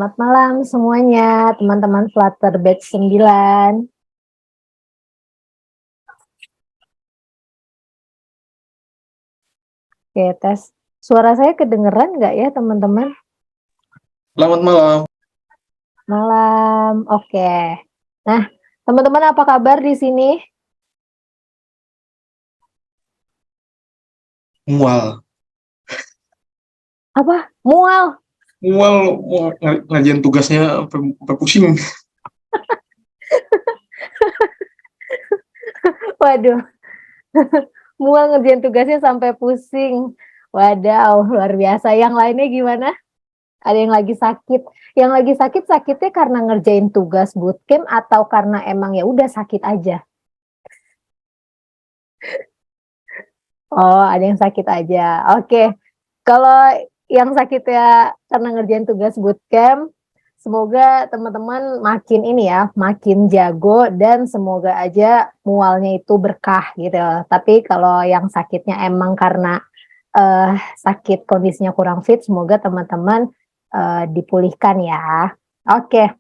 Selamat malam semuanya, teman-teman Flutter Batch 9. Oke, tes. Suara saya kedengeran nggak ya, teman-teman? Selamat malam. Malam, oke. Nah, teman-teman apa kabar di sini? Mual. Apa? Mual? Mual ngajian tugasnya sampai pusing. Waduh, mual ngerjain tugasnya sampai pusing. Wadaw, luar biasa. Yang lainnya gimana? Ada yang lagi sakit? Yang lagi sakit, sakitnya karena ngerjain tugas bootcamp atau karena emang ya udah sakit aja? Oh, ada yang sakit aja. Oke. Kalau yang sakitnya karena ngerjain tugas bootcamp, semoga teman-teman makin ini ya, makin jago dan semoga aja mualnya itu berkah gitu. Tapi kalau yang sakitnya emang karena sakit kondisinya kurang fit, semoga teman-teman dipulihkan ya. Oke,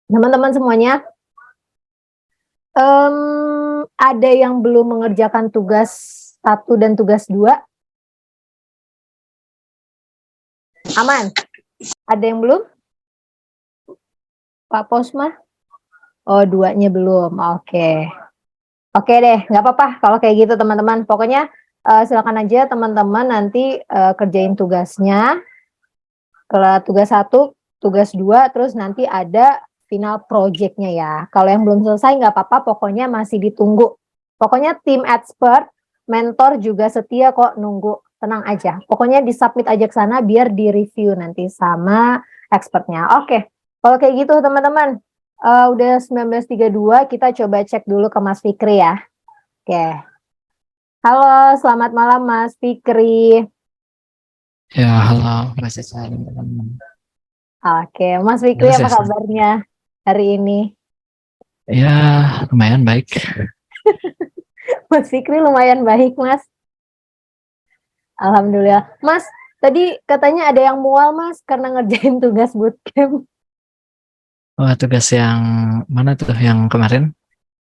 teman-teman semuanya, ada yang belum mengerjakan tugas 1 dan tugas 2? Aman? Ada yang belum? Pak Posma? Oh, 2-nya belum. Oke. Oke deh, nggak apa-apa kalau kayak gitu teman-teman. Pokoknya silakan aja teman-teman nanti kerjain tugasnya. Kalau tugas 1, tugas 2, terus nanti ada final project-nya ya. Kalau yang belum selesai nggak apa-apa, pokoknya masih ditunggu. Pokoknya tim expert, mentor juga setia kok nunggu. Tenang aja. Pokoknya disubmit aja ke sana biar di-review nanti sama expertnya. Oke. Kalau kayak gitu teman-teman, udah 19.32, kita coba cek dulu ke Mas Fikri ya. Oke. Halo, selamat malam Mas Fikri. Ya, halo, Mas Cesar. Oke, Mas Fikri Gimana apa sih? kabarnya hari ini? Ya, lumayan baik. Mas Fikri lumayan baik, Mas. Alhamdulillah. Mas, tadi katanya ada yang mual, Mas, karena ngerjain tugas bootcamp. Wah, tugas yang mana tuh? Yang kemarin?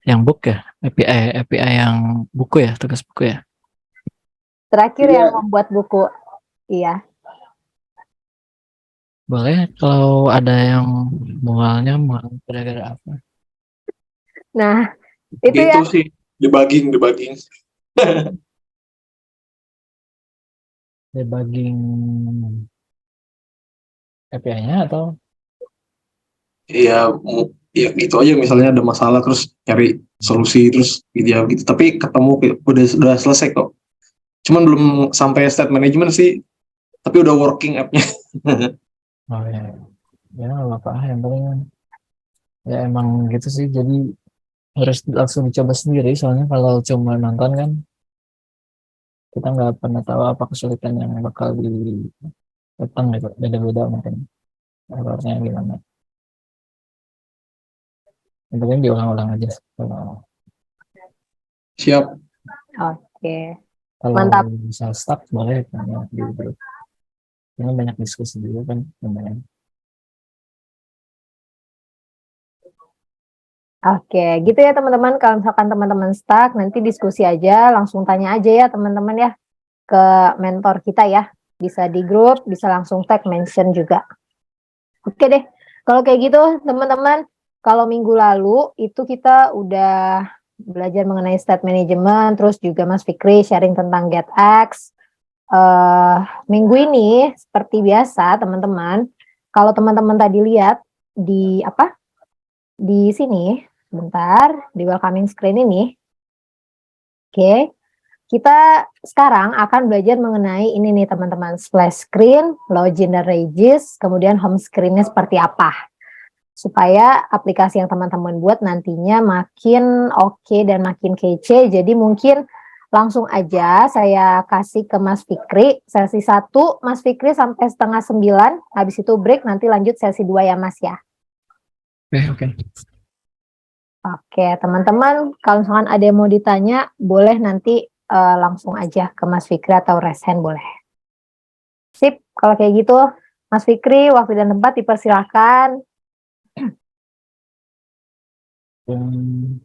Yang book ya? API yang buku ya? Tugas buku ya? Terakhir yang Iya. membuat buku. Iya. Boleh kalau ada yang mual gara-gara apa? Nah, itu Gitu ya. sih, debugging. Debugging API-nya atau? Iya, ya gitu aja, misalnya ada masalah terus nyari solusi terus gitu ya gitu. Tapi ketemu udah selesai kok. Cuman belum sampai state management sih, tapi udah working app-nya. Oh ya, ya nggak apa-apa. Yang penting ya emang gitu sih. Jadi harus langsung dicoba sendiri. Soalnya kalau cuma nonton kan kita nggak pernah tahu apa kesulitan yang bakal datang gitu. Beda-beda mungkin. Errornya gimana. Yang penting diulang-ulang aja. Kalau Siap. Oke. kalau Mantap. bisa stuck boleh tanya di grup. Ini banyak diskusi juga kan lumayan. Oke, gitu ya teman-teman. Kalau misalkan teman-teman stuck, nanti diskusi aja, langsung tanya aja ya teman-teman ya ke mentor kita ya. Bisa di grup, bisa langsung tag mention juga. Oke deh, kalau kayak gitu teman-teman, kalau minggu lalu itu kita udah belajar mengenai state management, terus juga Mas Fikri sharing tentang GetX. Minggu ini seperti biasa teman-teman, kalau teman-teman tadi lihat di apa? Di sini, sebentar, di welcoming screen ini. Oke, kita sekarang akan belajar mengenai ini nih teman-teman, splash screen, login dan regis, kemudian home screen-nya seperti apa. Supaya aplikasi yang teman-teman buat nantinya makin oke dan makin kece. Jadi mungkin langsung aja saya kasih ke Mas Fikri, sesi 1 Mas Fikri sampai 8:30, habis itu break, nanti lanjut sesi 2 ya Mas ya. Oke. Oke, teman-teman, kalau misalkan ada yang mau ditanya, boleh nanti langsung aja ke Mas Fikri atau raise hand boleh. Sip, kalau kayak gitu Mas Fikri, waktu dan tempat dipersilakan. Hmm,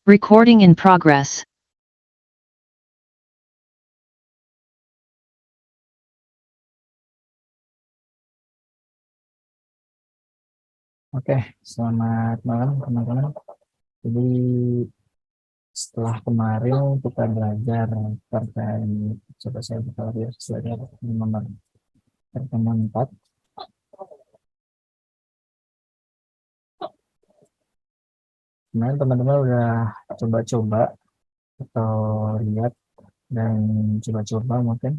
Recording in progress. Oke, selamat malam teman-teman. Jadi setelah kemarin kita belajar terkait, coba saya buka lagi ya, slide-nya nomor pertemuan 4. Kemarin teman-teman udah coba-coba atau lihat dan coba-coba mungkin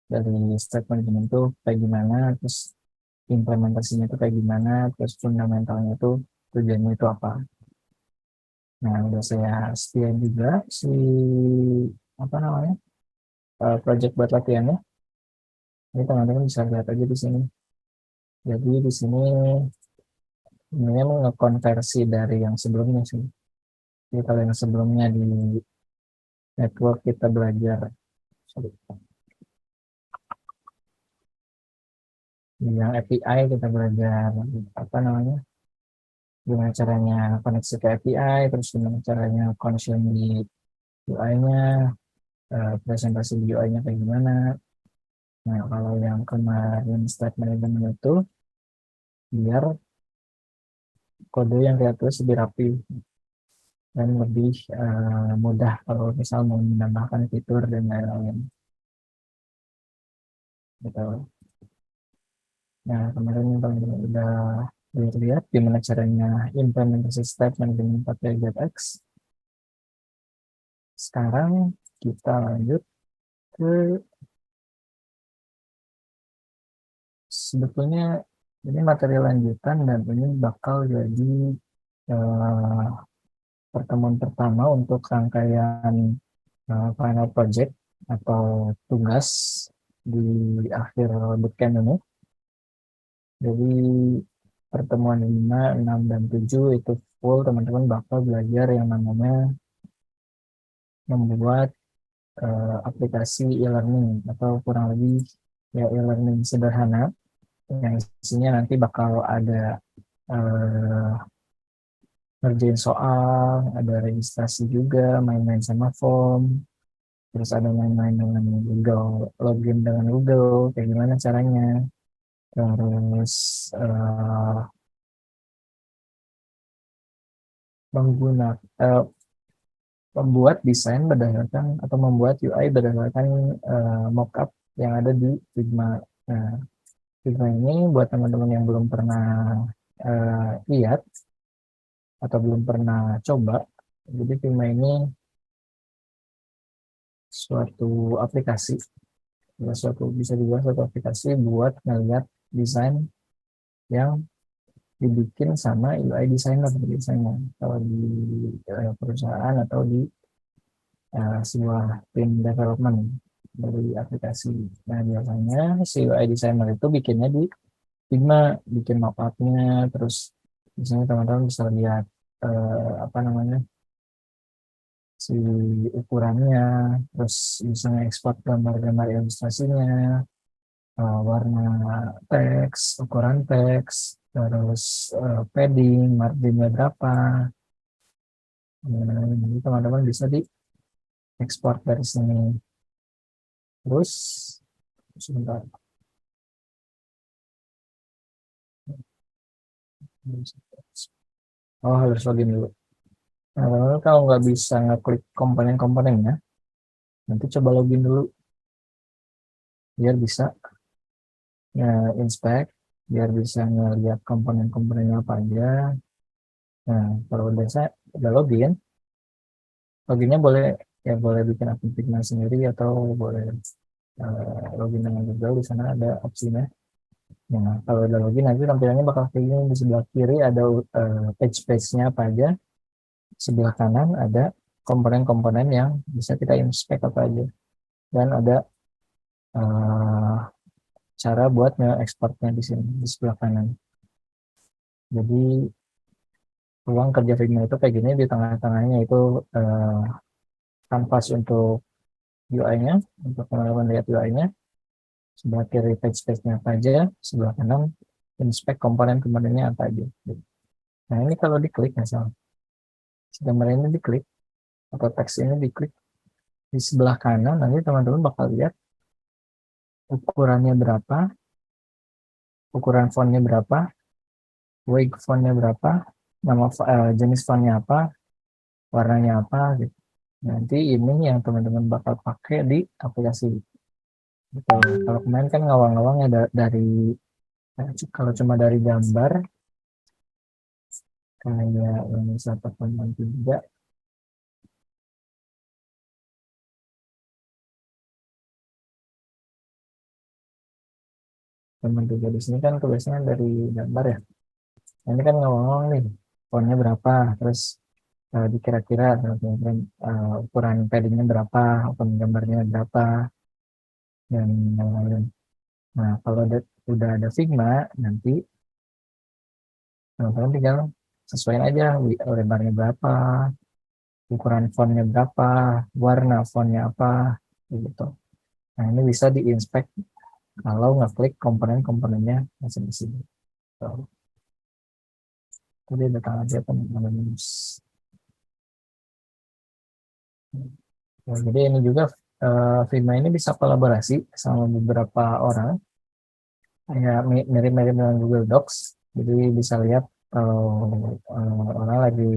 dari step manajemen itu kayak gimana, terus implementasinya itu kayak gimana, terus fundamentalnya itu tujuannya itu apa. Nah, udah saya sediain juga si apa namanya project buat latihannya. Ini teman-teman bisa lihat aja di sini. Jadi di sini ini mengekonversi dari yang sebelumnya sih. Jadi kalau yang sebelumnya di network kita belajar di yang API kita belajar apa namanya gimana caranya koneksi ke API, terus gimana caranya connection di UI-nya, presentasi di UI-nya kayak gimana. Nah, kalau yang kemarin step management itu biar kode yang kita tulis lebih rapi dan lebih mudah kalau misal mau menambahkan fitur dan lain-lain. Gitu. Nah, kemarin teman-teman udah lihat gimana caranya implementasi step management pakai JetX. Sekarang kita lanjut ke sebetulnya ini materi lanjutan dan ini bakal jadi eh, pertemuan pertama untuk rangkaian final project atau tugas di akhir bootcamp ini. Jadi pertemuan 5, 6, dan 7 itu full teman-teman bakal belajar yang namanya membuat aplikasi e-learning atau kurang lebih ya e-learning sederhana yang isinya nanti bakal ada eh, ngerjain soal, ada registrasi juga, main-main sama form, terus ada main-main dengan Google, login dengan Google, kayak gimana caranya, terus menggunakan membuat desain berdasarkan atau membuat UI berdasarkan mockup yang ada di Figma. Nah, Figma ini buat teman-teman yang belum pernah lihat atau belum pernah coba, jadi Figma ini suatu aplikasi, ya, bisa juga suatu aplikasi buat ngeliat desain yang dibikin sama UI designer biasanya kalau di perusahaan atau di sebuah tim development dari aplikasi. Nah, biasanya si UI designer itu bikinnya di Figma, bikin mockupnya, terus misalnya teman-teman bisa lihat apa namanya si ukurannya, terus bisa ekspor gambar-gambar ilustrasinya, warna teks, ukuran teks, terus padding, marginnya berapa. Nah, jadi teman-teman bisa diekspor dari sini. Terus sebentar. Oh, harus login dulu. Nah, teman-teman kalau nggak bisa ngeklik komponen-komponennya, nanti coba login dulu biar bisa inspect, biar bisa ngeliat komponen-komponennya apa aja. Nah, kalau udah login, loginnya boleh ya boleh bikin akun Figma sendiri atau boleh login dengan Google, di sana ada opsinya. Nah, kalau udah login nanti tampilannya bakal kayak gini. Di sebelah kiri ada page-nya apa aja, sebelah kanan ada komponen-komponen yang bisa kita inspect apa aja, dan ada cara buat nge-exportnya di sini di sebelah kanan. Jadi ruang kerja Figma itu kayak gini, di tengah-tengahnya itu kanvas untuk UI-nya, untuk teman-teman lihat UI-nya. Sebelah kiri page-nya apa aja, sebelah kanan inspect komponen-komponennya apa aja. Nah ini kalau diklik misalnya, gambar ini diklik, atau teks ini diklik, di sebelah kanan nanti teman-teman bakal lihat ukurannya berapa, ukuran fontnya berapa, weight fontnya berapa, jenis fontnya apa, warnanya apa gitu. Nanti ini yang teman-teman bakal pakai di aplikasi gitu. Kalau kemarin kan ngawang-ngawang ya dari kalau cuma dari gambar kayak ini 1,3, teman juga di sini kan tulisnya dari gambar ya. Nah, ini kan ngawang-ngawang nih fontnya berapa, terus dikira-kira ukuran paddingnya berapa, ukuran gambarnya berapa, dan lain-lain. Nah, kalau udah ada Figma, nanti teman-teman tinggal sesuaiin aja lebarnya berapa, ukuran fontnya berapa, warna fontnya apa, gitu. Nah, ini bisa diinspect kalau ngeklik komponen-komponennya masing-masing. Jadi datang aja teman-teman. Nah, jadi ini juga Figma ini bisa kolaborasi sama beberapa orang, kayak mirip-mirip dengan Google Docs. Jadi bisa lihat kalau orang lagi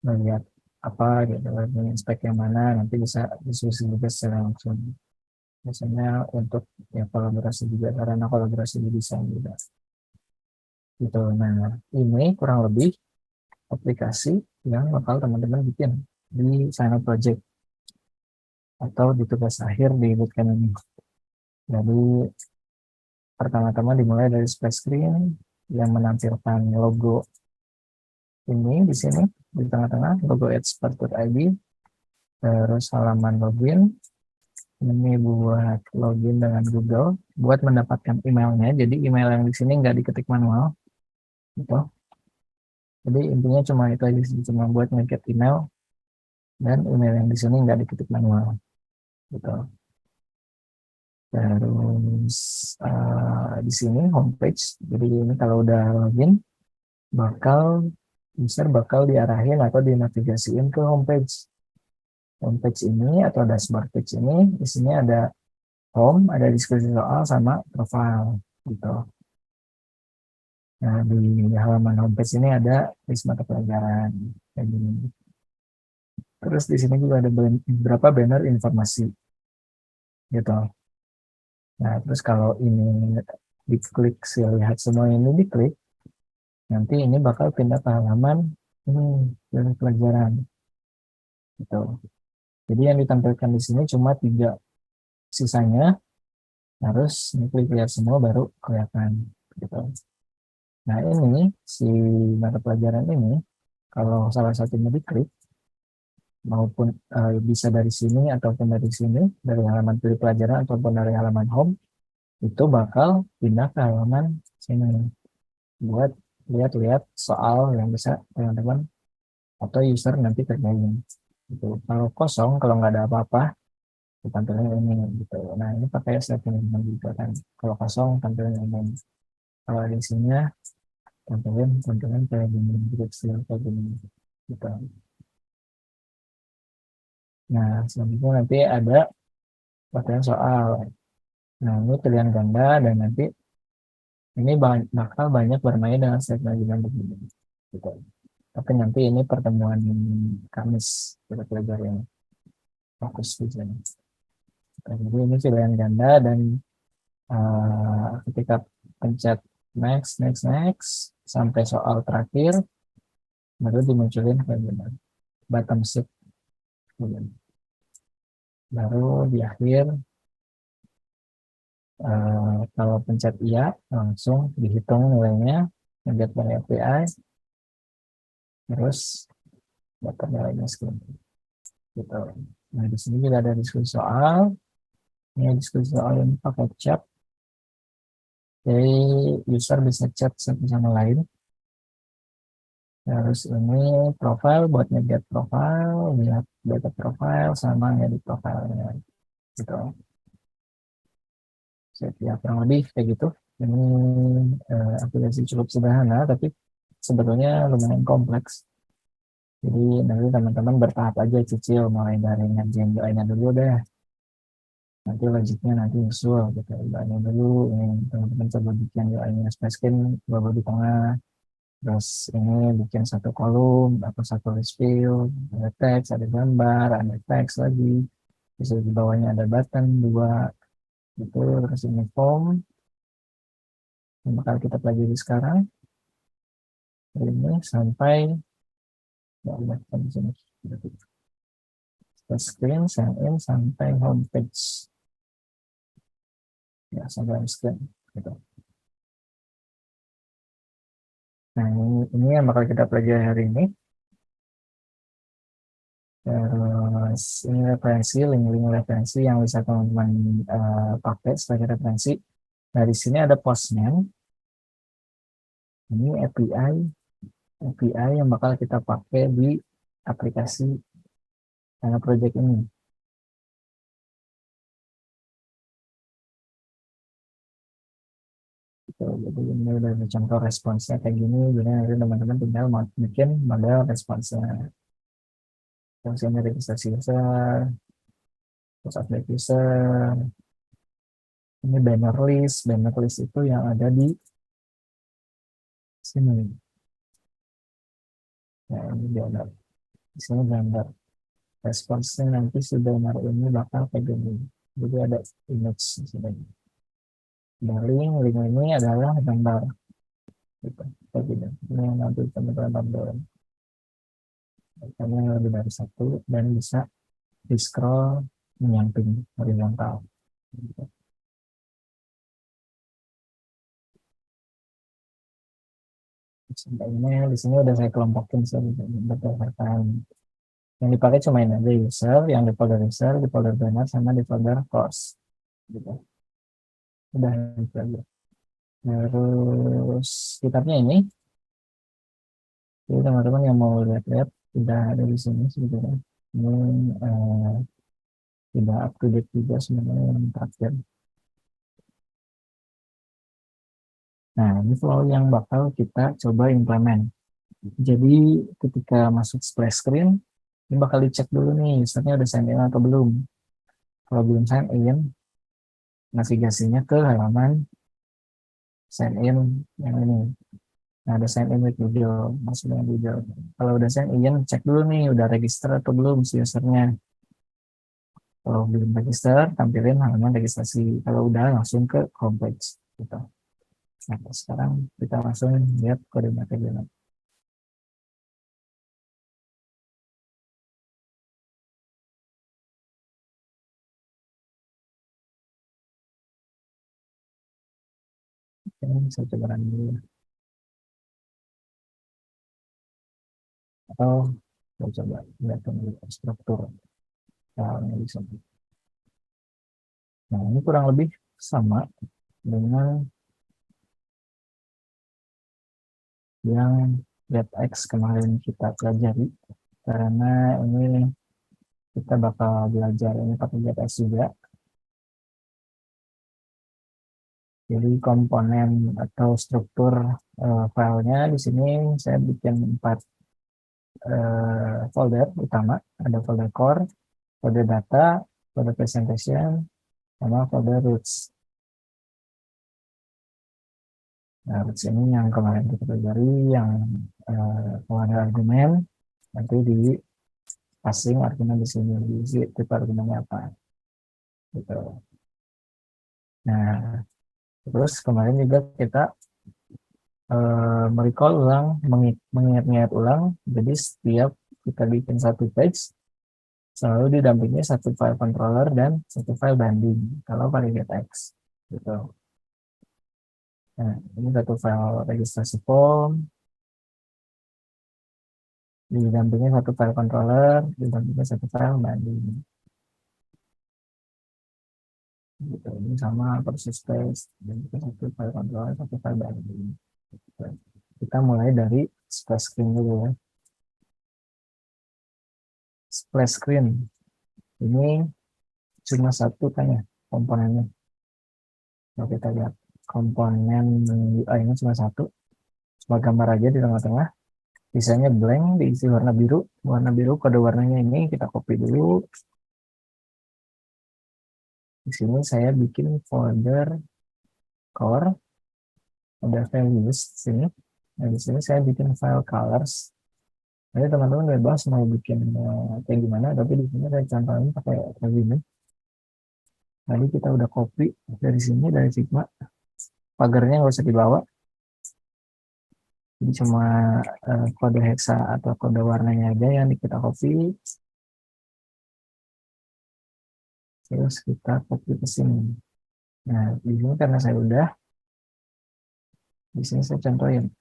melihat apa gitu, lagi inspek yang mana, nanti bisa diskusi juga secara langsung. Biasanya untuk ya kolaborasi juga, karena kolaborasi di desain juga. Gitu. Nah, ini kurang lebih aplikasi yang bakal teman-teman bikin di final project atau di tugas akhir di bootcamp ini. Jadi pertama-tama dimulai dari splash screen yang menampilkan logo ini di sini di tengah-tengah, logo expert.id, terus halaman login. Ini buat login dengan Google, buat mendapatkan emailnya. Jadi email yang di sini nggak diketik manual, gitu. Jadi intinya cuma itu aja sih, cuma buat ngeget email, dan email yang di sini nggak diketik manual, gitu. Terus di sini homepage. Jadi ini kalau udah login, user bakal diarahin atau dinavigasiin ke homepage. Homepage ini atau dashboard page ini, di sini ada home, ada diskusi soal sama profile, gitu. Nah, di halaman homepage ini ada list mata pelajaran kayak gini. Terus di sini juga ada beberapa banner informasi, gitu. Nah, terus kalau ini diklik, lihat semua ini diklik, nanti ini bakal pindah ke halaman ini banner pelajaran, gitu. Jadi yang ditampilkan di sini cuma 3, sisanya harus klik lihat semua baru kelihatan, gitu. Nah, ini si mata pelajaran ini kalau salah satunya diklik, maupun bisa dari sini ataupun dari sini, dari halaman pilih pelajaran ataupun dari halaman home, itu bakal pindah ke halaman sini buat lihat-lihat soal yang bisa teman-teman atau user nanti kerjain. Gitu. Kalau kosong, kalau nggak ada apa-apa, tampilnya ini gitu. Nah, ini pakai setting juga kan. Kalau kosong tampilnya ini. Kalau di sini tampilin kayak gini, kayak gini gitu. Nah, selanjutnya nanti ada latihan soal. Nah, ini pilihan ganda, dan nanti ini bakal banyak bermain dengan set manajemen begini. Gitu. Tapi nanti ini pertemuan Kamis kita pelajari fokus di sini. Jadi ini pilihan ganda, dan ketika pencet next sampai soal terakhir, baru dimunculin kayak gini, bottom shift. Baru di akhir kalau pencet iya, langsung dihitung nilainya, get by API, terus dapat nilainya segini. Gitu. Nah, di sini juga ada diskusi soal. Ini diskusi soal ini pakai chat. Jadi user bisa chat satu sama lain. Terus ini profile buat nge-get profile, lihat data profile sama ngedit profile gitu. Ya kurang lebih kayak gitu. Ini aplikasi cukup sederhana tapi sebetulnya lumayan kompleks. Jadi nanti teman-teman bertahap aja cicil mulai dari ngerjain UI-nya dulu deh. Nanti logiknya nanti usul gitu. UI-nya dulu, ini teman-teman coba bikin UI-nya Spacecam baru di tengah. Terus ini bikin satu kolom atau satu list field, ada teks, ada gambar, ada teks lagi. Terus di bawahnya ada button dua gitu. Terus ini form yang bakal kita pelajari sekarang. Ini sampai ya udah di sini. Screen, sign in sampai homepage. Ya sampai home screen gitu. Nah ini yang bakal kita pelajari hari ini. Terus ini referensi, link-link referensi yang bisa teman-teman pakai sebagai referensi. Nah di sini ada Postman. Ini API yang bakal kita pakai di aplikasi project ini. Jadi ini udah ada contoh responsnya kayak gini. Jadi nanti teman-teman tinggal bikin model responsnya. Terus ini registrasi user, terus update user. Ini banner list itu yang ada di sini. Nah ini banner. Di sini gambar. Responsnya nanti si banner ini bakal kayak gini. Jadi ada image di sini. Link ini adalah gambar. Gitu. Kayak gini. Ini yang nanti teman-teman tonton. Karena lebih dari satu dan bisa di scroll menyamping horizontal. Gitu. Sampai ini di sini udah saya kelompokin berdasarkan yang dipakai cuma ini aja user, yang di folder banner sama di folder course. Gitu. Udah itu aja. Terus kitabnya ini, jadi teman-teman yang mau lihat-lihat udah ada di sini sebetulnya. Ini tidak up to date juga sebenarnya yang terakhir. Nah, ini flow yang bakal kita coba implement. Jadi ketika masuk splash screen, ini bakal dicek dulu nih, usernya udah sign in atau belum. Kalau belum sign in, navigasinya ke halaman sign in yang ini. Nah, ada sign in with Google, masuk dengan Google. Kalau udah sign in, cek dulu nih, udah register atau belum si usernya. Kalau belum register, tampilin halaman registrasi. Kalau udah, langsung ke homepage. Gitu. Nah, sekarang kita langsung lihat kode materialnya. Oke, saya coba run dulu. Atau saya coba lihat dulu struktur. Nah, ini kurang lebih sama dengan yang getX kemarin kita pelajari. Karena ini kita bakal belajar ini pakai getX juga. Jadi komponen atau struktur filenya di sini saya bikin 4 folder utama. Ada folder core, folder data, folder presentation, sama folder roots. Nah, roots ini yang kemarin kita pelajari, yang folder argumen, nanti di passing argumen di sini, diisi tipe argumennya apa. Gitu. Nah, terus kemarin juga kita merecall ulang, mengingat-ingat ulang. Jadi setiap kita bikin satu page, selalu didampingi satu file controller dan satu file banding kalau pakai getX. Gitu. Nah, ini satu file registrasi form, didampingi satu file controller, didampingi satu file banding. gitu. Ini sama persis space, dan kita satu file controller, satu file baru. Kita mulai dari splash screen dulu ya. Splash screen ini cuma satu kan ya komponennya. Kalau kita lihat komponen UI ini cuma satu, cuma gambar aja di tengah-tengah. Sisanya blank, diisi warna biru. Warna biru kode warnanya ini kita copy dulu. Di sini saya bikin folder core, ada values di sini. Nah, di sini saya bikin file colors. Jadi teman-teman bebas mau bikin kayak gimana, tapi di sini saya contohin pakai kayak gini. Tadi kita udah copy dari sini, dari Figma. Pagarnya nggak usah dibawa. Jadi cuma kode hexa atau kode warnanya aja yang kita copy. Terus kita copy ke sini. Nah, di sini karena saya udah, di sini saya contohin.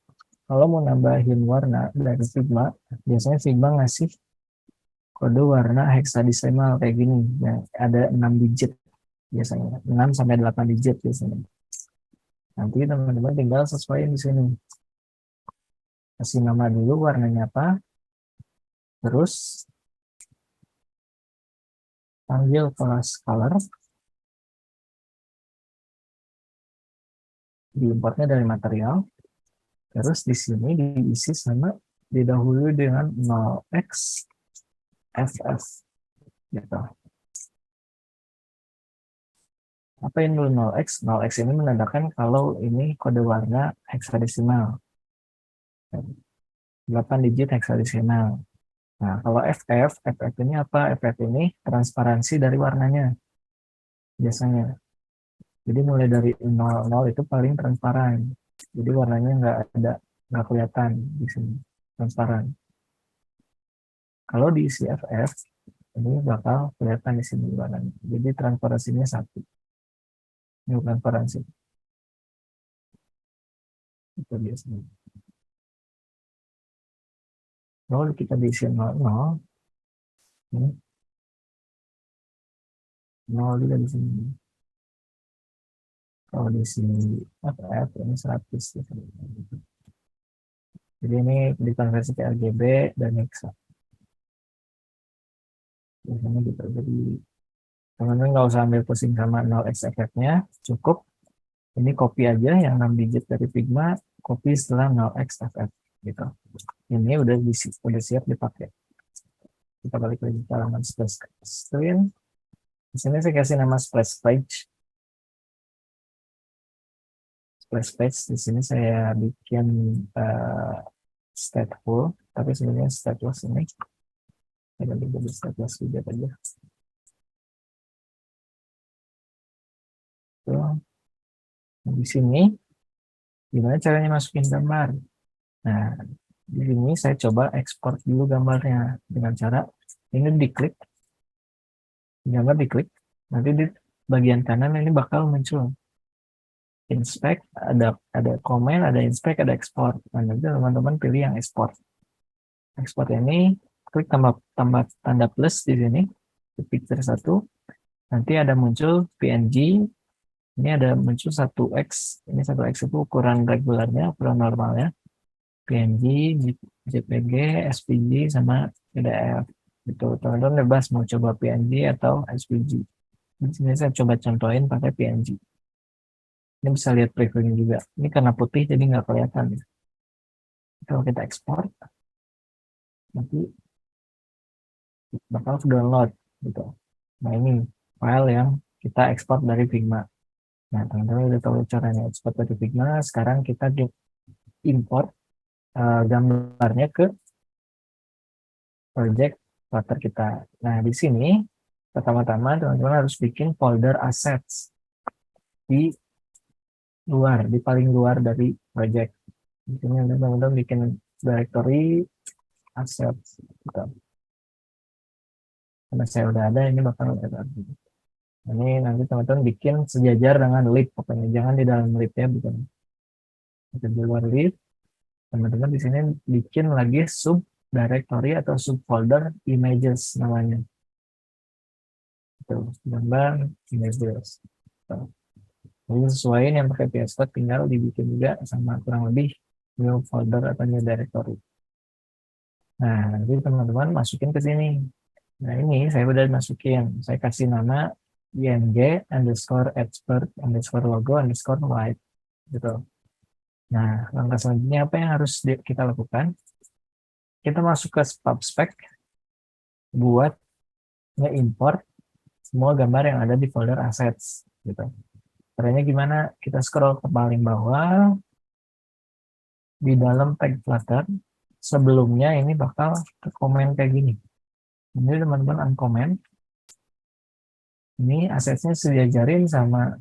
Kalau mau nambahin warna dari Figma, biasanya Figma ngasih kode warna hexadecimal kayak gini. Nah, ada 6 digit biasanya, 6 sampai 8 digit biasanya. Nanti teman-teman tinggal sesuaiin di sini. Kasih nama dulu warnanya apa. Terus panggil kelas color. Diimportnya dari material. Terus di sini diisi sama didahului dengan 0x ff gitu. Apa ini 0x? 0x ini menandakan kalau ini kode warna hexadesimal. 8 digit hexadesimal. Nah, kalau FF ini apa? FF ini transparansi dari warnanya biasanya. Jadi mulai dari 00 itu paling transparan. Jadi warnanya nggak kelihatan di sini, transparan. Kalau diisi FF, ini bakal kelihatan di sini warnanya. Jadi transparansinya 1. Ini transparansi. Itu biasanya. Kalau kita diisi 00, ini 0 juga di sini. Kalau di sini FF ini 100 gitu. Jadi ini dikonversi ke RGB dan hexa. Biasanya gitu. Jadi teman-teman nggak usah ambil pusing sama 0x FF-nya, cukup ini copy aja yang 6 digit dari Figma, copy setelah 0x FF gitu. Ini udah siap dipakai. Kita balik lagi ke halaman splash screen. Di sini saya kasih nama splash page. Splash page di sini saya bikin stateful, tapi sebenarnya stateless ini saya ganti jadi stateless juga aja. Tuh. Di sini gimana caranya masukin gambar? Nah, di sini saya coba ekspor dulu gambarnya dengan cara ini diklik, gambar diklik, nanti di bagian kanan ini bakal muncul inspect, ada comment, ada inspect, ada export. Nah, nanti teman-teman pilih yang export. Export ini klik tambah tanda plus di sini di picture 1. Nanti ada muncul PNG. Ini ada muncul 1x. Ini 1x itu ukuran regularnya, ukuran normalnya. PNG, JPG, SVG, sama PDF. Gitu. Teman-teman bebas mau coba PNG atau SVG. Di sini saya coba contohin pakai PNG. Ini bisa lihat previewnya juga. Ini karena putih jadi nggak kelihatan. Kalau kita ekspor, nanti bakal download gitu. Nah, ini file yang kita ekspor dari Figma. Nah, teman-teman udah tahu caranya ekspor dari Figma. Sekarang kita import gambarnya ke project Flutter kita. Nah, di sini pertama-tama teman-teman harus bikin folder assets di luar, di paling luar dari project. Di sini teman-teman bikin directory assets. Gitu. Karena saya udah ada, ini bakal ada. Ini nanti teman-teman bikin sejajar dengan lib, pokoknya jangan di dalam lib ya, bukan di luar lib. Teman-teman di sini bikin lagi sub directory atau subfolder images namanya. Itu gambar images. Jadi sesuaiin yang pakai PS Code tinggal dibikin juga sama kurang lebih new folder atau new directory. Nah, nanti teman-teman masukin ke sini. Nah, ini saya udah masukin. Saya kasih nama img underscore expert underscore logo underscore white gitu. Nah, langkah selanjutnya apa yang harus kita lakukan? Kita masuk ke PubSpec buat nge-import semua gambar yang ada di folder assets gitu. Caranya gimana? Kita scroll ke paling bawah di dalam tag Flutter. Sebelumnya ini bakal ke komen kayak gini. Ini teman-teman uncomment. Ini asetnya sudah diajarin sama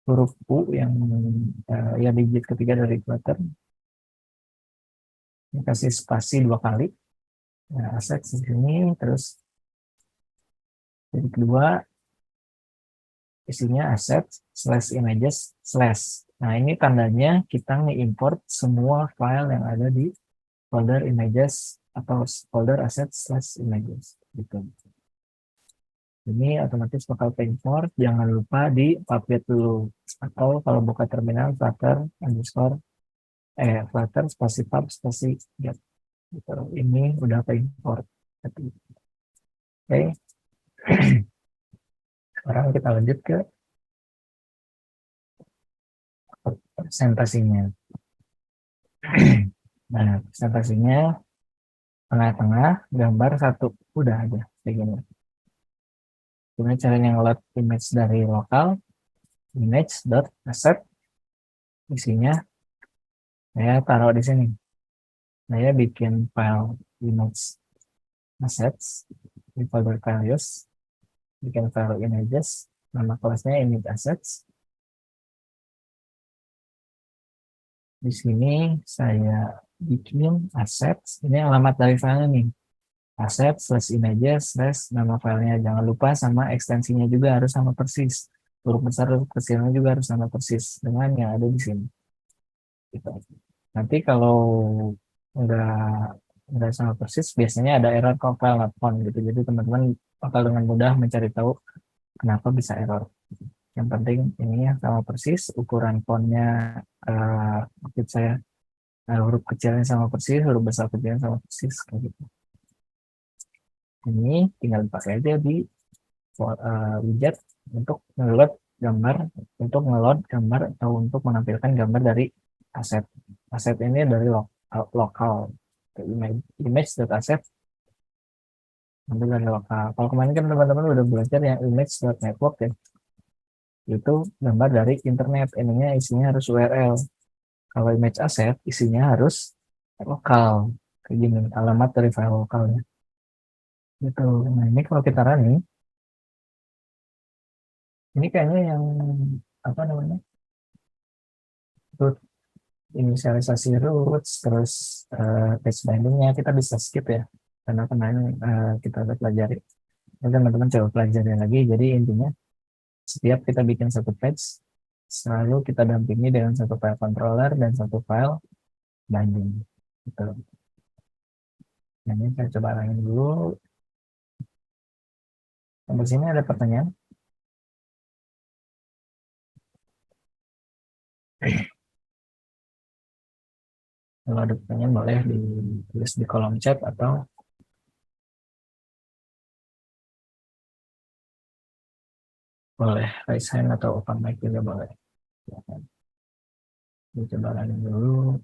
huruf U yang ya digit ketiga dari Flutter. Ini kasih spasi 2 kali. Nah, aset di sini terus jadi kedua isinya aset slash images slash. Nah, ini tandanya kita nge-import semua file yang ada di folder images atau folder asset slash images gitu. Ini otomatis bakal import, jangan lupa di public dulu atau kalau buka terminal flutter underscore flutter spasi pub spasi get gitu. Ini udah import. Oke. Sekarang kita lanjut ke presentasinya. Nah, presentasinya tengah-tengah gambar satu udah aja kayak gini. Gimana caranya nge-load image dari lokal, image.asset, isinya saya taruh di sini. Saya bikin file image assets di folder values, bikin file images, nama kelasnya image assets. Di sini saya bikin assets, ini alamat dari filenya nih, assets slash images slash nama filenya. Jangan lupa sama ekstensinya juga harus sama persis. Huruf besar huruf kecilnya juga harus sama persis dengan yang ada di sini. Gitu. Nanti kalau nggak sama persis, biasanya ada error compile not found gitu. Jadi teman-teman bakal dengan mudah mencari tahu kenapa bisa error. Yang penting ini ya sama persis, ukuran fontnya maksud saya huruf kecilnya sama persis, huruf besar kecilnya sama persis kayak gitu. Ini tinggal dipakai aja di widget untuk ngeload gambar, atau untuk menampilkan gambar dari aset. Aset ini dari lokal image.asset ambil dari lokal. Kalau kemarin kan teman-teman udah belajar yang image.network ya, itu gambar dari internet, ininya isinya harus URL. Kalau image asset isinya harus lokal, kayak gini, alamat dari file lokalnya gitu. Nah, ini kalau kita running, ini kayaknya yang apa namanya, root inisialisasi roots, terus page bindingnya kita bisa skip ya, karena kemarin kita udah pelajari. Ini teman-teman coba pelajari lagi. Jadi intinya setiap kita bikin satu page, selalu kita dampingi dengan satu file controller dan satu file binding gitu. Nah, ini saya coba running dulu. Sampai sini ada pertanyaan? Kalau ada pertanyaan boleh ditulis di kolom chat atau boleh raise hand atau open mic juga boleh. Silakan. Kita coba running dulu.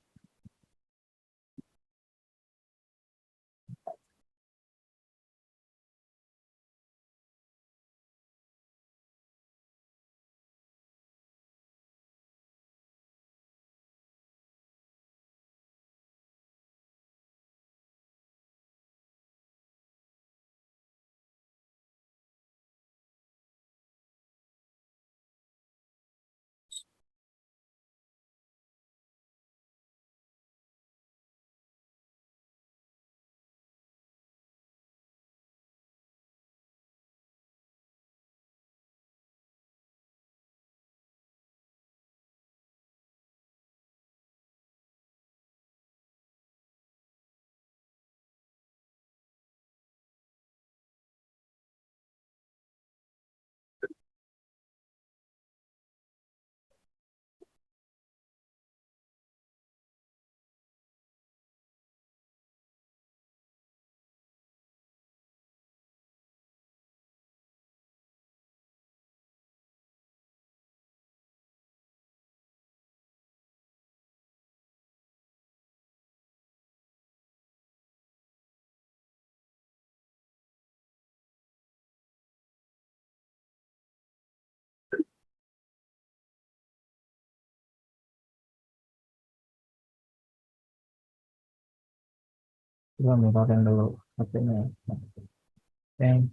Coba mirrorin dulu HP-nya. Oke,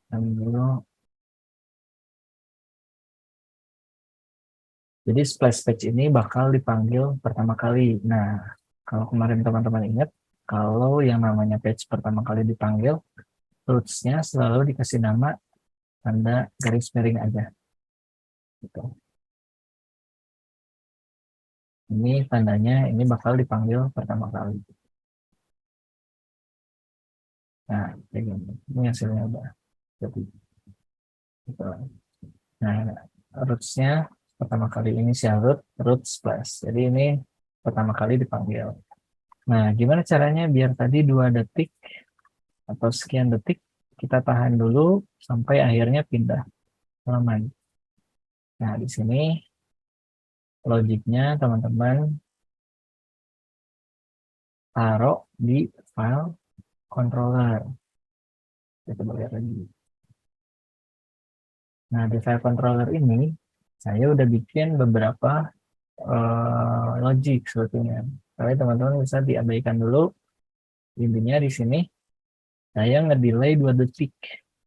dan dulu. Jadi splash page ini bakal dipanggil pertama kali. Nah, kalau kemarin teman-teman ingat, kalau yang namanya page pertama kali dipanggil, roots-nya selalu dikasih nama tanda garis miring aja. Gitu. Ini tandanya, ini bakal dipanggil pertama kali. Nah, kayak gini. Ini hasilnya udah jadi. Gitu. Nah, roots-nya pertama kali inisial root, root splash. Jadi ini pertama kali dipanggil. Nah, gimana caranya biar tadi 2 detik atau sekian detik kita tahan dulu sampai akhirnya pindah halaman. Nah, di sini logiknya teman-teman taruh di file controller. Kita lihat lagi. Nah, di file controller ini saya udah bikin beberapa logic sebetulnya. Tapi teman-teman bisa diabaikan dulu. Intinya di sini saya ngedelay 2 detik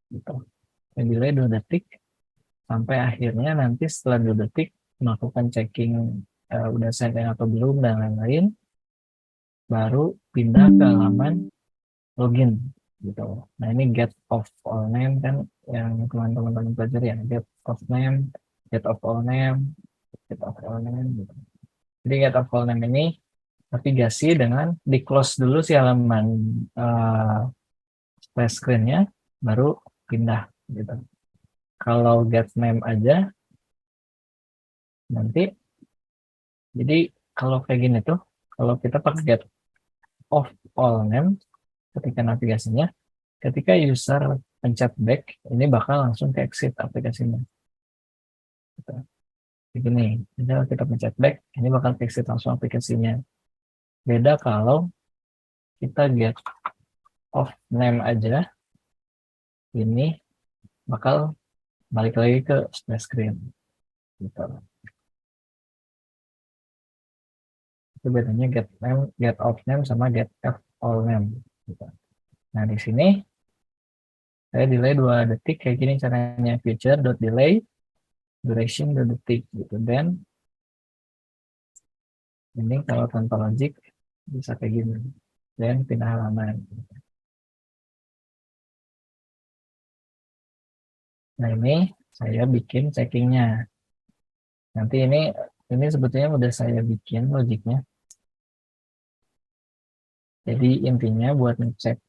gitu. Ngedelay 2 detik sampai akhirnya nanti setelah 2 detik melakukan checking udah sign in atau belum dan lain-lain, baru pindah ke halaman login gitu. Nah, ini get of all name kan yang teman-teman pelajari ya, get of name, get of all name, get of all name gitu. Jadi get of all name ini navigasi dengan di close dulu si halaman splash screen-nya, baru pindah gitu. Kalau get name aja nanti, jadi kalau kayak gini tuh, kalau kita pakai get of all name ketika navigasinya, ketika user pencet back, ini bakal langsung ke exit aplikasinya. Gitu. Begini, misalnya kita pencet back, ini bakal ke exit langsung aplikasinya. Beda kalau kita get of name aja, ini bakal balik lagi ke splash screen. Gitu. Itu bedanya get name, get of name sama get of all name. Gitu. Nah, di sini saya delay 2 detik kayak gini caranya, future.delay duration 2 detik gitu. Dan ini kalau tanpa logic bisa kayak gini. Dan pindah halaman. Nah, ini saya bikin checkingnya. Nanti ini sebetulnya udah saya bikin logiknya. Jadi intinya buat ngecek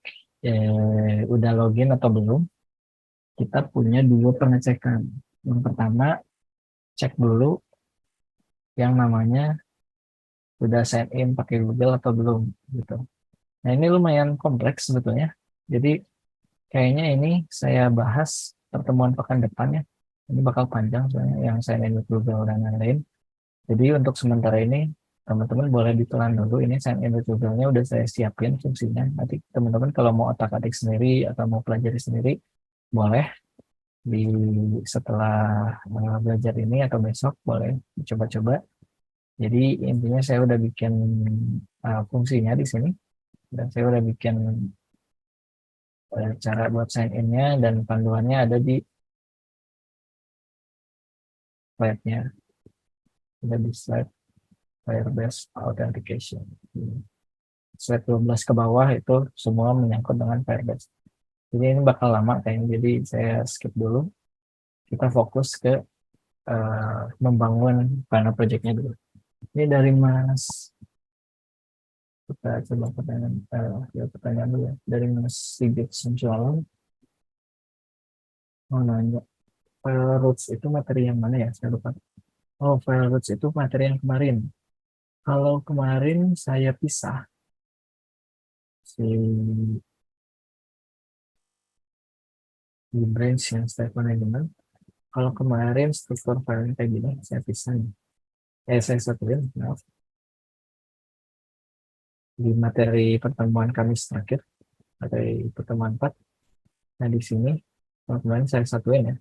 udah login atau belum, kita punya 2 pengecekan. Yang pertama, cek dulu yang namanya udah sign in pakai Google atau belum gitu. Nah, ini lumayan kompleks sebetulnya. Jadi kayaknya ini saya bahas pertemuan pekan depan ya. Ini bakal panjang soalnya yang sign in with Google dan lain-lain. Jadi untuk sementara ini teman-teman boleh ditelan dulu, ini sign in with Google-nya udah saya siapin fungsinya. Nanti teman-teman kalau mau otak-atik sendiri atau mau pelajari sendiri boleh di setelah belajar ini atau besok boleh coba-coba. Jadi intinya saya udah bikin fungsinya di sini dan saya udah bikin cara buat sign in-nya dan panduannya ada di slide-nya. Ada di slide Firebase Authentication. Slide 12 ke bawah itu semua menyangkut dengan Firebase. Jadi ini bakal lama kayaknya, jadi saya skip dulu. Kita fokus ke membangun panel project-nya dulu. Ini dari Mas, kita coba pertanyaan dulu ya. Dari Mas Sigit Suncualan. Oh, nanya, file roots itu materi yang mana ya? Saya lupa. Oh, file roots itu materi yang kemarin. Kalau kemarin saya pisah si di branch yang state management. Kalau kemarin struktur file kayak gini, saya pisah nih. Saya satuin, maaf. Di materi pertemuan Kamis terakhir, materi pertemuan 4. Nah, di sini, kemarin saya satuin ya.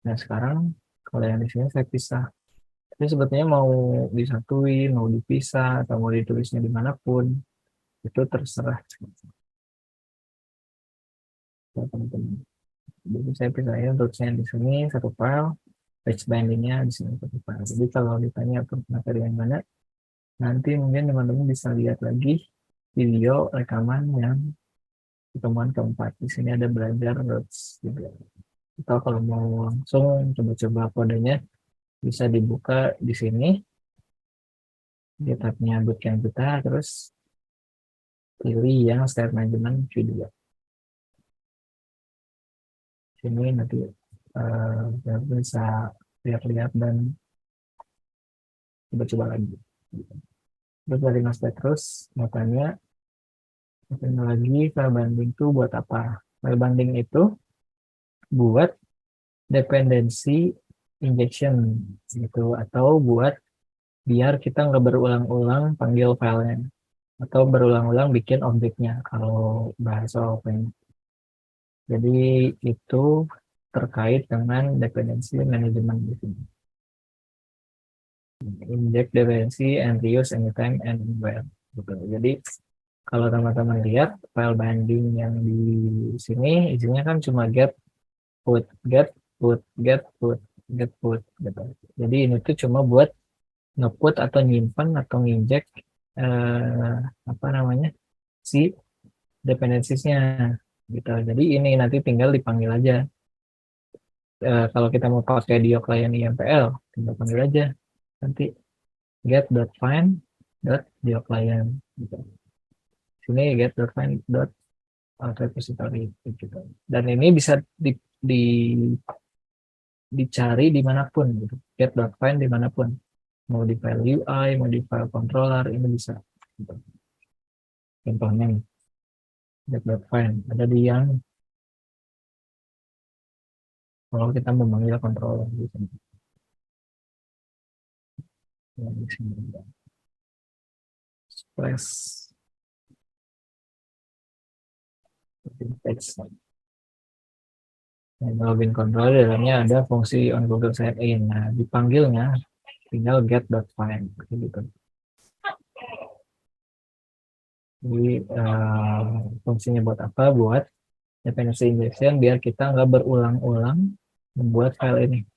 Nah, sekarang, kalau yang di sini saya pisah. Jadi sebetulnya mau disatuin, mau dipisah, atau mau ditulisnya dimanapun, itu terserah ya, teman-teman. Jadi saya pisahin tulisnya di sini satu file, page bindingnya di sini satu file. Jadi kalau ditanya untuk materi yang mana, nanti mungkin teman-teman bisa lihat lagi video rekaman yang pertemuan keempat. Di sini ada belajar notes juga. Atau kalau mau langsung coba-coba kodenya, bisa dibuka di sini di tabnya bootcamp kita, terus pilih yang start management video. Sini nanti bisa lihat-lihat dan coba-coba lagi. Terus dari master terus mau tanya lagi file banding itu buat apa? File banding itu buat dependency injection gitu, atau buat biar kita nggak berulang-ulang panggil filenya atau berulang-ulang bikin objeknya kalau bahasa open. Jadi itu terkait dengan dependency management di sini. Inject dependency and reuse anytime and anywhere. Gitu. Jadi kalau teman-teman lihat file binding yang di sini isinya kan cuma get, put, get, put, get, put, get, put gitu. Jadi ini tuh cuma buat nge-put atau nyimpan atau nginjek apa namanya si dependencies-nya gitu. Jadi ini nanti tinggal dipanggil aja. Kalau kita mau pakai dio client IMPL, tinggal panggil aja nanti get.find.dio client gitu. Sini get.find.repository gitu. Dan ini bisa dicari dimanapun gitu. Get.find dimanapun. Mau di file UI, mau di file controller, ini bisa. Gitu. Contohnya nih, get.find ada di yang kalau kita memanggil controller gitu. Yang di sini juga. Express text. Nah, login controller dalamnya ada fungsi on Google sign in. Nah, dipanggilnya tinggal get.find gitu. Jadi fungsinya buat apa? Buat dependency injection biar kita nggak berulang-ulang membuat file ini.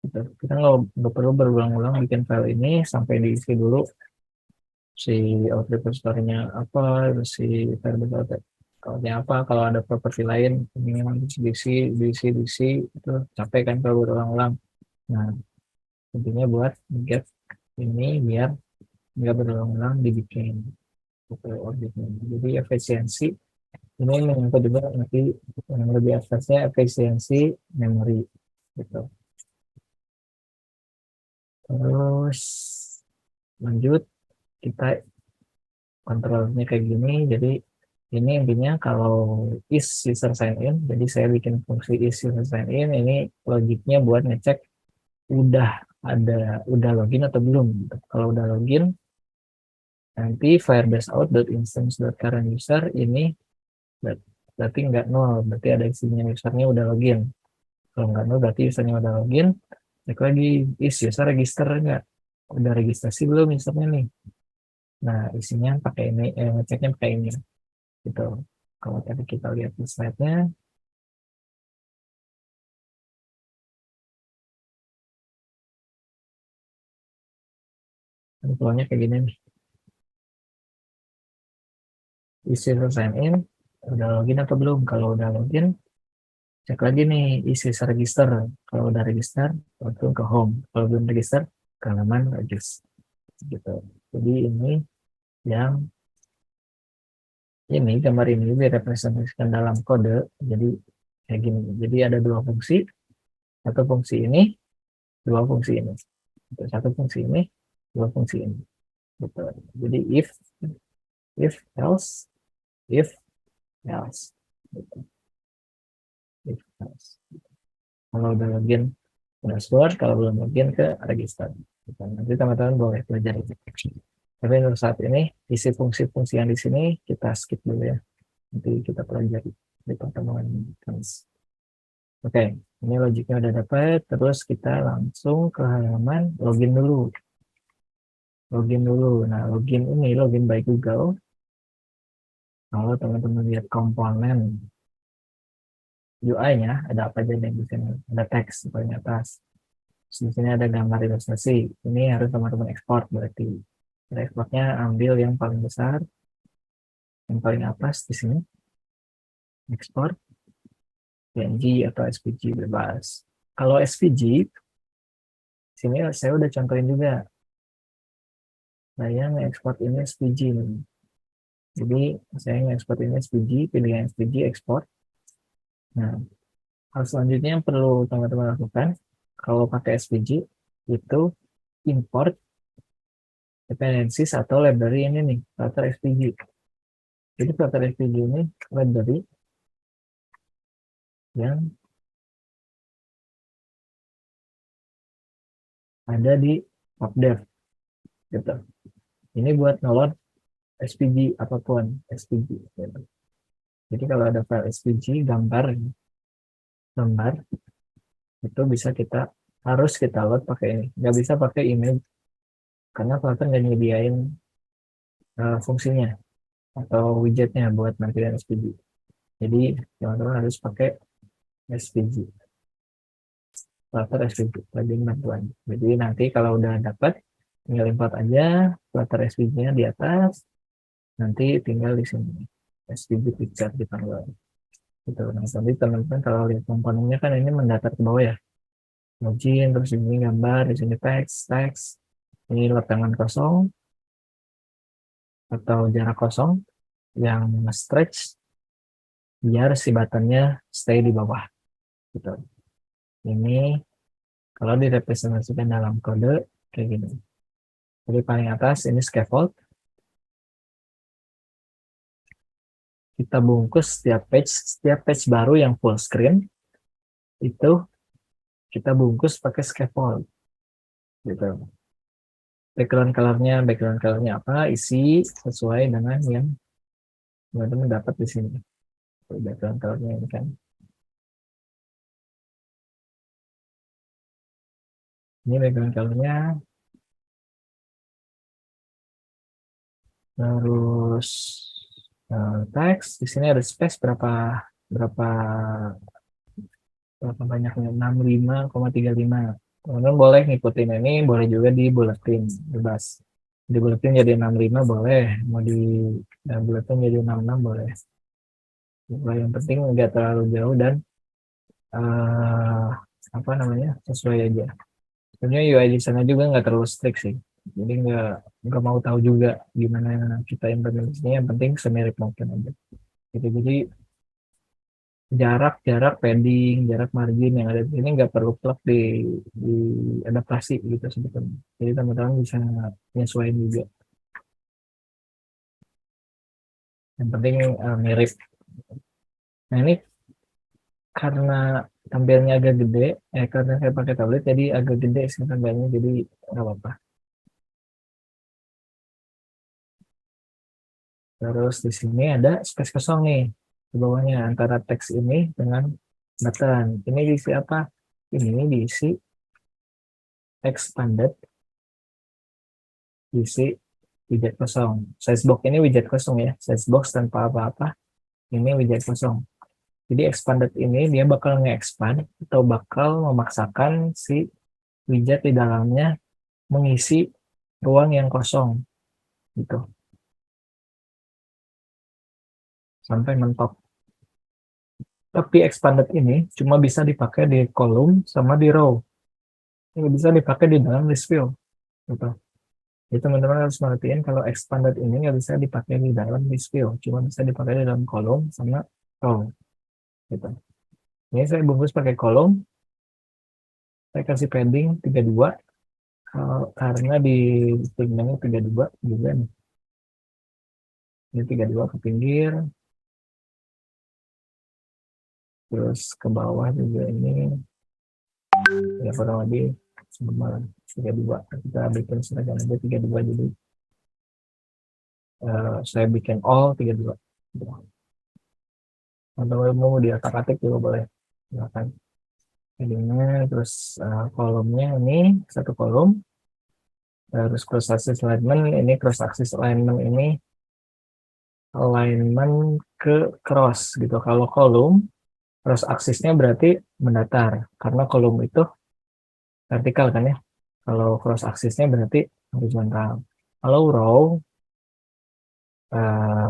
Gitu. Kita nggak perlu berulang-ulang bikin file ini sampai diisi dulu si output repository-nya apa, si variable output-nya apa, kalau ada properti lain ini memang diisi itu capek kan kalau berulang-ulang. Nah, intinya buat get ini biar nggak berulang-ulang dibikin objeknya. Jadi efisiensi ini menyangkut juga nanti yang lebih atasnya efisiensi memori gitu. Terus lanjut kita kontrolnya kayak gini. Jadi ini intinya kalau is user sign in, jadi saya bikin fungsi is user sign in, ini logiknya buat ngecek udah login atau belum gitu. Kalau udah login, nanti firebase out.instance.current user ini berarti nggak nol, berarti ada isinya usernya udah login. Kalau nggak nol berarti usernya udah login. Cek lagi is user register nggak, udah registrasi belum usernya nih. Nah, isinya pakai ini, ngeceknya pakai ini gitu. Kalau tadi kita lihat di slide-nya, contohnya kayak gini nih. Isi sign in, udah login atau belum? Kalau udah login, cek lagi nih isi register. Kalau udah register, langsung ke home. Kalau belum register, ke halaman register. Gitu. Jadi ini yang ini gambar ini direpresentasikan dalam kode. Jadi kayak gini. Jadi ada dua fungsi, satu fungsi ini, dua fungsi ini. Satu fungsi ini, dua fungsi ini. Gitu. Jadi if else, if else. Gitu. If else. Kalau udah login ke dashboard, kalau belum login ke register. Gitu. Nanti teman-teman boleh belajar itu. Tapi untuk saat ini isi fungsi-fungsi yang di sini kita skip dulu ya. Nanti kita pelajari di pertemuan Oke, ini logiknya udah dapat. Terus kita langsung ke halaman login dulu. Nah, login by Google. Kalau teman-teman lihat komponen UI-nya, ada apa aja nih di sini? Ada teks paling atas. Terus di sini ada gambar ilustrasi. Ini harus teman-teman ekspor berarti. Kita ekspornya ambil yang paling besar, yang paling atas di sini. Ekspor PNG atau SVG bebas. Kalau SVG, sini saya udah contohin juga. Saya nge-export ini SVG nih. Jadi saya nge-export ini SVG, pilih yang SVG, ekspor. Nah, hal selanjutnya yang perlu teman-teman lakukan, kalau pakai SVG, itu import dependencies atau library ini nih, Flutter SVG. Jadi Flutter SVG ini library yang ada di PubDev gitu. Ini buat ngeload SVG apapun, SVG gitu. Jadi kalau ada file SVG gambar itu bisa harus kita load pakai ini. Nggak bisa pakai image karena Flutter nggak nyediain fungsinya atau widgetnya buat nampilan SVG. Jadi teman-teman harus pakai SVG. Flutter SVG, plugin bantuan. Jadi nanti kalau udah dapat, tinggal import aja Flutter SVG-nya di atas, nanti tinggal di sini SVG picture di panel. Gitu. Nah, nanti teman-teman kalau lihat komponennya kan ini mendatar ke bawah ya. Login, terus ini gambar, di sini teks, ini letangan kosong atau jarak kosong yang stretch biar si buttonnya stay di bawah. Gitu. Ini kalau direpresentasikan dalam kode kayak gini. Jadi paling atas ini scaffold. Kita bungkus setiap page baru yang full screen itu kita bungkus pakai scaffold. Gitu. Background colornya apa? Isi sesuai dengan yang teman-teman dapat di sini. Background colornya ini kan. Ini background colornya. Terus teks di sini ada space berapa banyaknya 65,35. Teman-teman boleh ngikutin ini, boleh juga di buletin bebas. Di buletin jadi 65 boleh, mau di buletin jadi 66 boleh. Yang penting nggak terlalu jauh dan apa namanya sesuai aja. Sebenarnya UI di sana juga nggak terlalu strict sih. Jadi nggak mau tahu juga gimana kita implementasinya. Yang penting semirip mungkin aja. Gitu. Jadi jarak padding, jarak margin yang ada di sini nggak perlu plug di adaptasi gitu sebetulnya. Jadi teman-teman bisa nyesuaiin juga. Yang penting mirip. Nah ini karena tampilnya agak gede, karena saya pakai tablet jadi agak gede sih tampilnya, jadi nggak apa-apa. Terus di sini ada space kosong nih di bawahnya antara teks ini dengan button. Ini diisi apa? Ini diisi expanded, diisi widget kosong. Sizebox ini widget kosong ya, sizebox tanpa apa-apa. Ini widget kosong. Jadi expanded ini dia bakal nge-expand atau bakal memaksakan si widget di dalamnya mengisi ruang yang kosong gitu sampai mentok. Tapi expanded ini cuma bisa dipakai di kolom sama di row. Ini bisa dipakai di dalam list view gitu. Jadi teman-teman harus merhatiin kalau expanded ini nggak bisa dipakai di dalam list view, cuma bisa dipakai di dalam kolom sama row gitu. Ini saya bungkus pakai kolom, saya kasih padding 32 karena di segmennya 32 juga nih. Ini 32 ke pinggir, terus ke bawah juga ini ya kurang lebih sama 32. Kita bikin seragam aja 32, jadi saya bikin all 32. Atau mau di atak-atik juga boleh, silakan. headingnya, terus kolomnya ini satu kolom, terus cross axis alignment ini cross axis alignment ini alignment ke cross gitu. Kalau kolom cross axisnya berarti mendatar karena kolom itu vertikal kan ya. Kalau cross axisnya berarti horizontal. Kalau row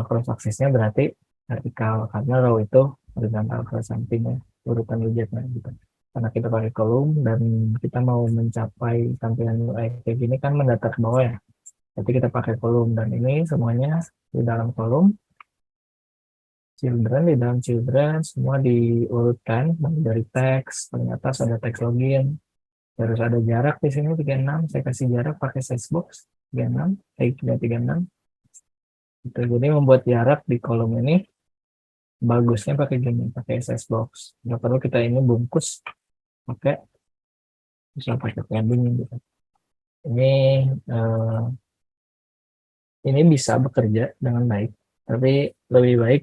cross axisnya berarti vertikal karena row itu horizontal ke sampingnya urutan widgetnya gitu. Karena kita pakai kolom dan kita mau mencapai tampilan UI kayak gini kan mendatar ke bawah ya. Jadi kita pakai kolom dan ini semuanya di dalam kolom. Children, di dalam children semua diurutkan dari teks, paling atas ada teks login, terus ada jarak di sini 36, saya kasih jarak pakai size box 36, 336. Itu jadi membuat jarak di kolom ini bagusnya pakai gini, pakai size box. Nggak perlu kita ini bungkus pakai bisa pakai padding gitu. Ini eh, ini bisa bekerja dengan baik, tapi lebih baik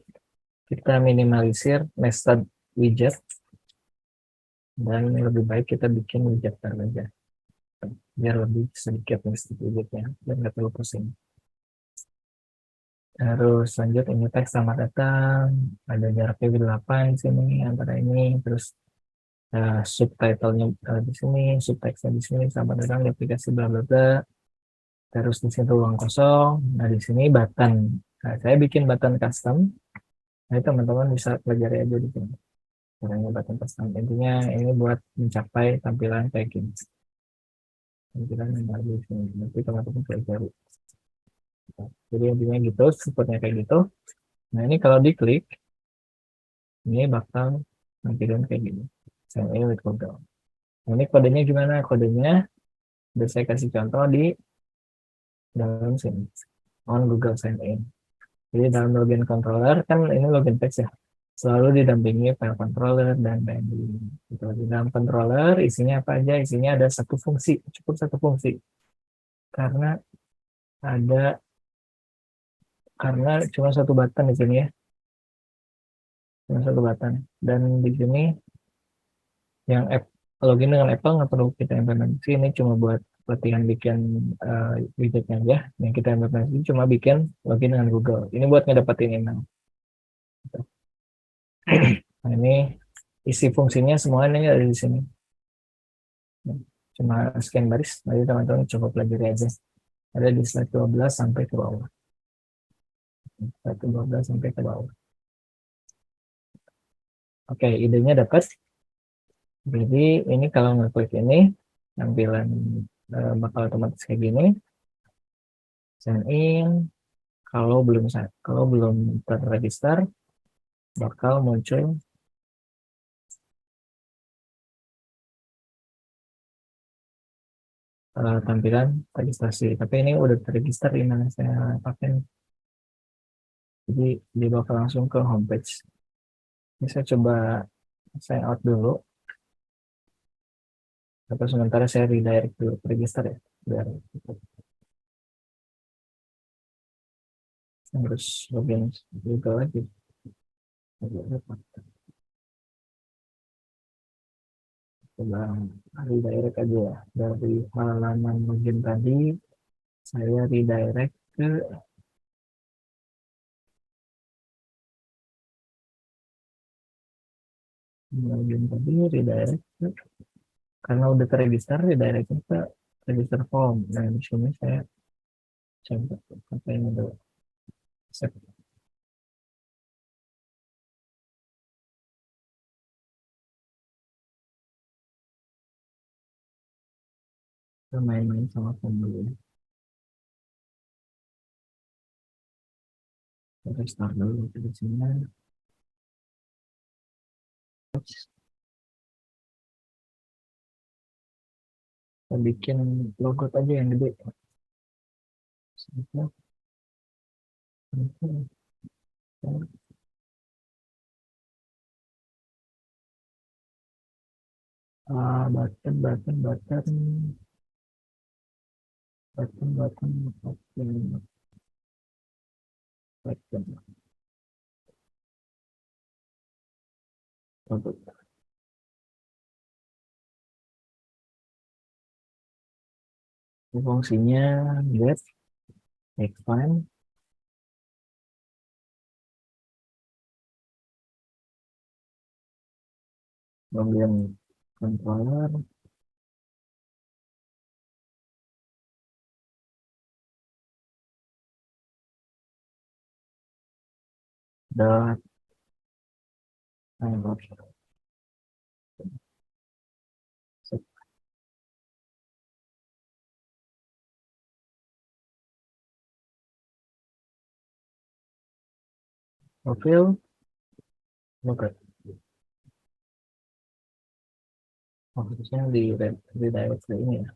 kita minimalisir nested widget dan lebih baik kita bikin widget aja biar lebih sedikit nested widgetnya dan nggak terlalu pusing. Terus lanjut ini teks selamat datang, ada jaraknya 8 di sini antara ini, terus subtitlenya di sini, subtextnya di sini, selamat datang di aplikasi bla bla bla. Terus di sini ruang kosong, nah di sini button. Nah, saya bikin button custom. Nah, teman-teman bisa pelajari aja di sini. Caranya button custom. Intinya ini buat mencapai tampilan kayak gini. Tampilan yang ada di sini. Nanti teman-teman pelajari. Jadi intinya gitu, supportnya kayak gitu. Nah ini kalau diklik, ini bakal nampilin kayak gini. Sign in with Google. Nah, ini kodenya gimana? Kodenya udah saya kasih contoh di dalam sini. On Google Sign In. Jadi dalam login controller, kan ini login text ya. Selalu didampingi file controller dan binding. Gitu. Di dalam controller isinya apa aja? Isinya ada satu fungsi, cukup satu fungsi. Karena ada cuma satu button di sini ya. Cuma satu button. Dan di sini yang app login dengan Apple nggak perlu kita implementasi, ini cuma buat latihan bikin widgetnya aja. Yang kita implementasi cuma bikin login dengan Google. Ini buat ngedapetin email. Nah, ini isi fungsinya semuanya ada di sini. Cuma scan baris, nanti teman-teman coba pelajari aja. Ada di slide 12 sampai ke bawah. Slide 12 sampai ke bawah. Oke, idenya dapat. Jadi ini kalau ngeklik ini, tampilan bakal otomatis kayak gini. Sign in. Kalau belum terregister, bakal muncul tampilan registrasi. Tapi ini udah terregister email yang saya pakai. Jadi dia bakal langsung ke homepage. Ini saya coba sign out dulu. Atau sementara saya redirect dulu ke register ya. Biar harus login juga lagi. Coba redirect aja ya. Dari halaman login tadi, saya redirect ke login tadi, redirect ke, karena udah terregister, redirect ke register form. Nah, di sini saya coba pakai ini dulu. Set. Kita main-main sama form dulu. Kita start dulu di sini. Kita bikin logo aja yang gede. Button, button, button, button, button, button, button. Untuk Fungsinya get, make find, kemudian controller, dot error. Profil, lookup. Maksudnya di directory ini ya.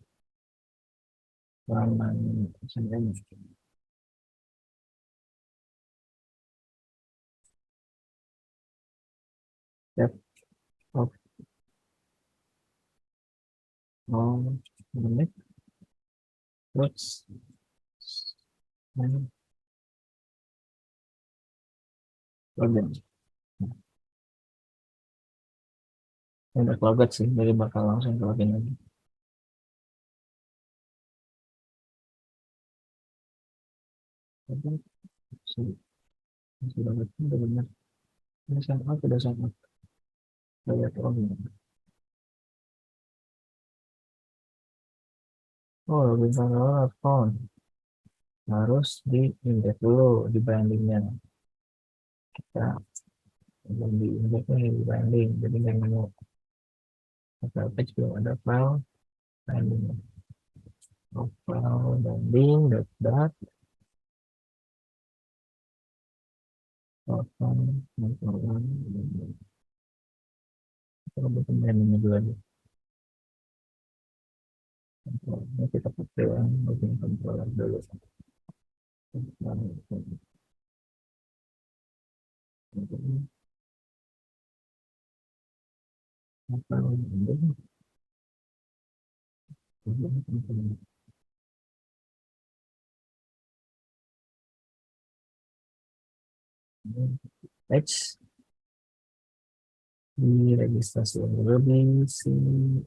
Halaman ini. Step of menit. Terus login. Udah logat sih, jadi bakal langsung ke login lagi. Sudah benar. Ini sama, sudah sama. Lihat login. Oh, login sama account. Harus di indeks dulu di bindingnya. Kita belum di indeksnya di binding, jadi nggak nemu. Atau page belum ada file binding. File binding dot kita butuh bindingnya dulu aja. Ini kita pakai yang login controller dulu. Next di registrasi lebih sini.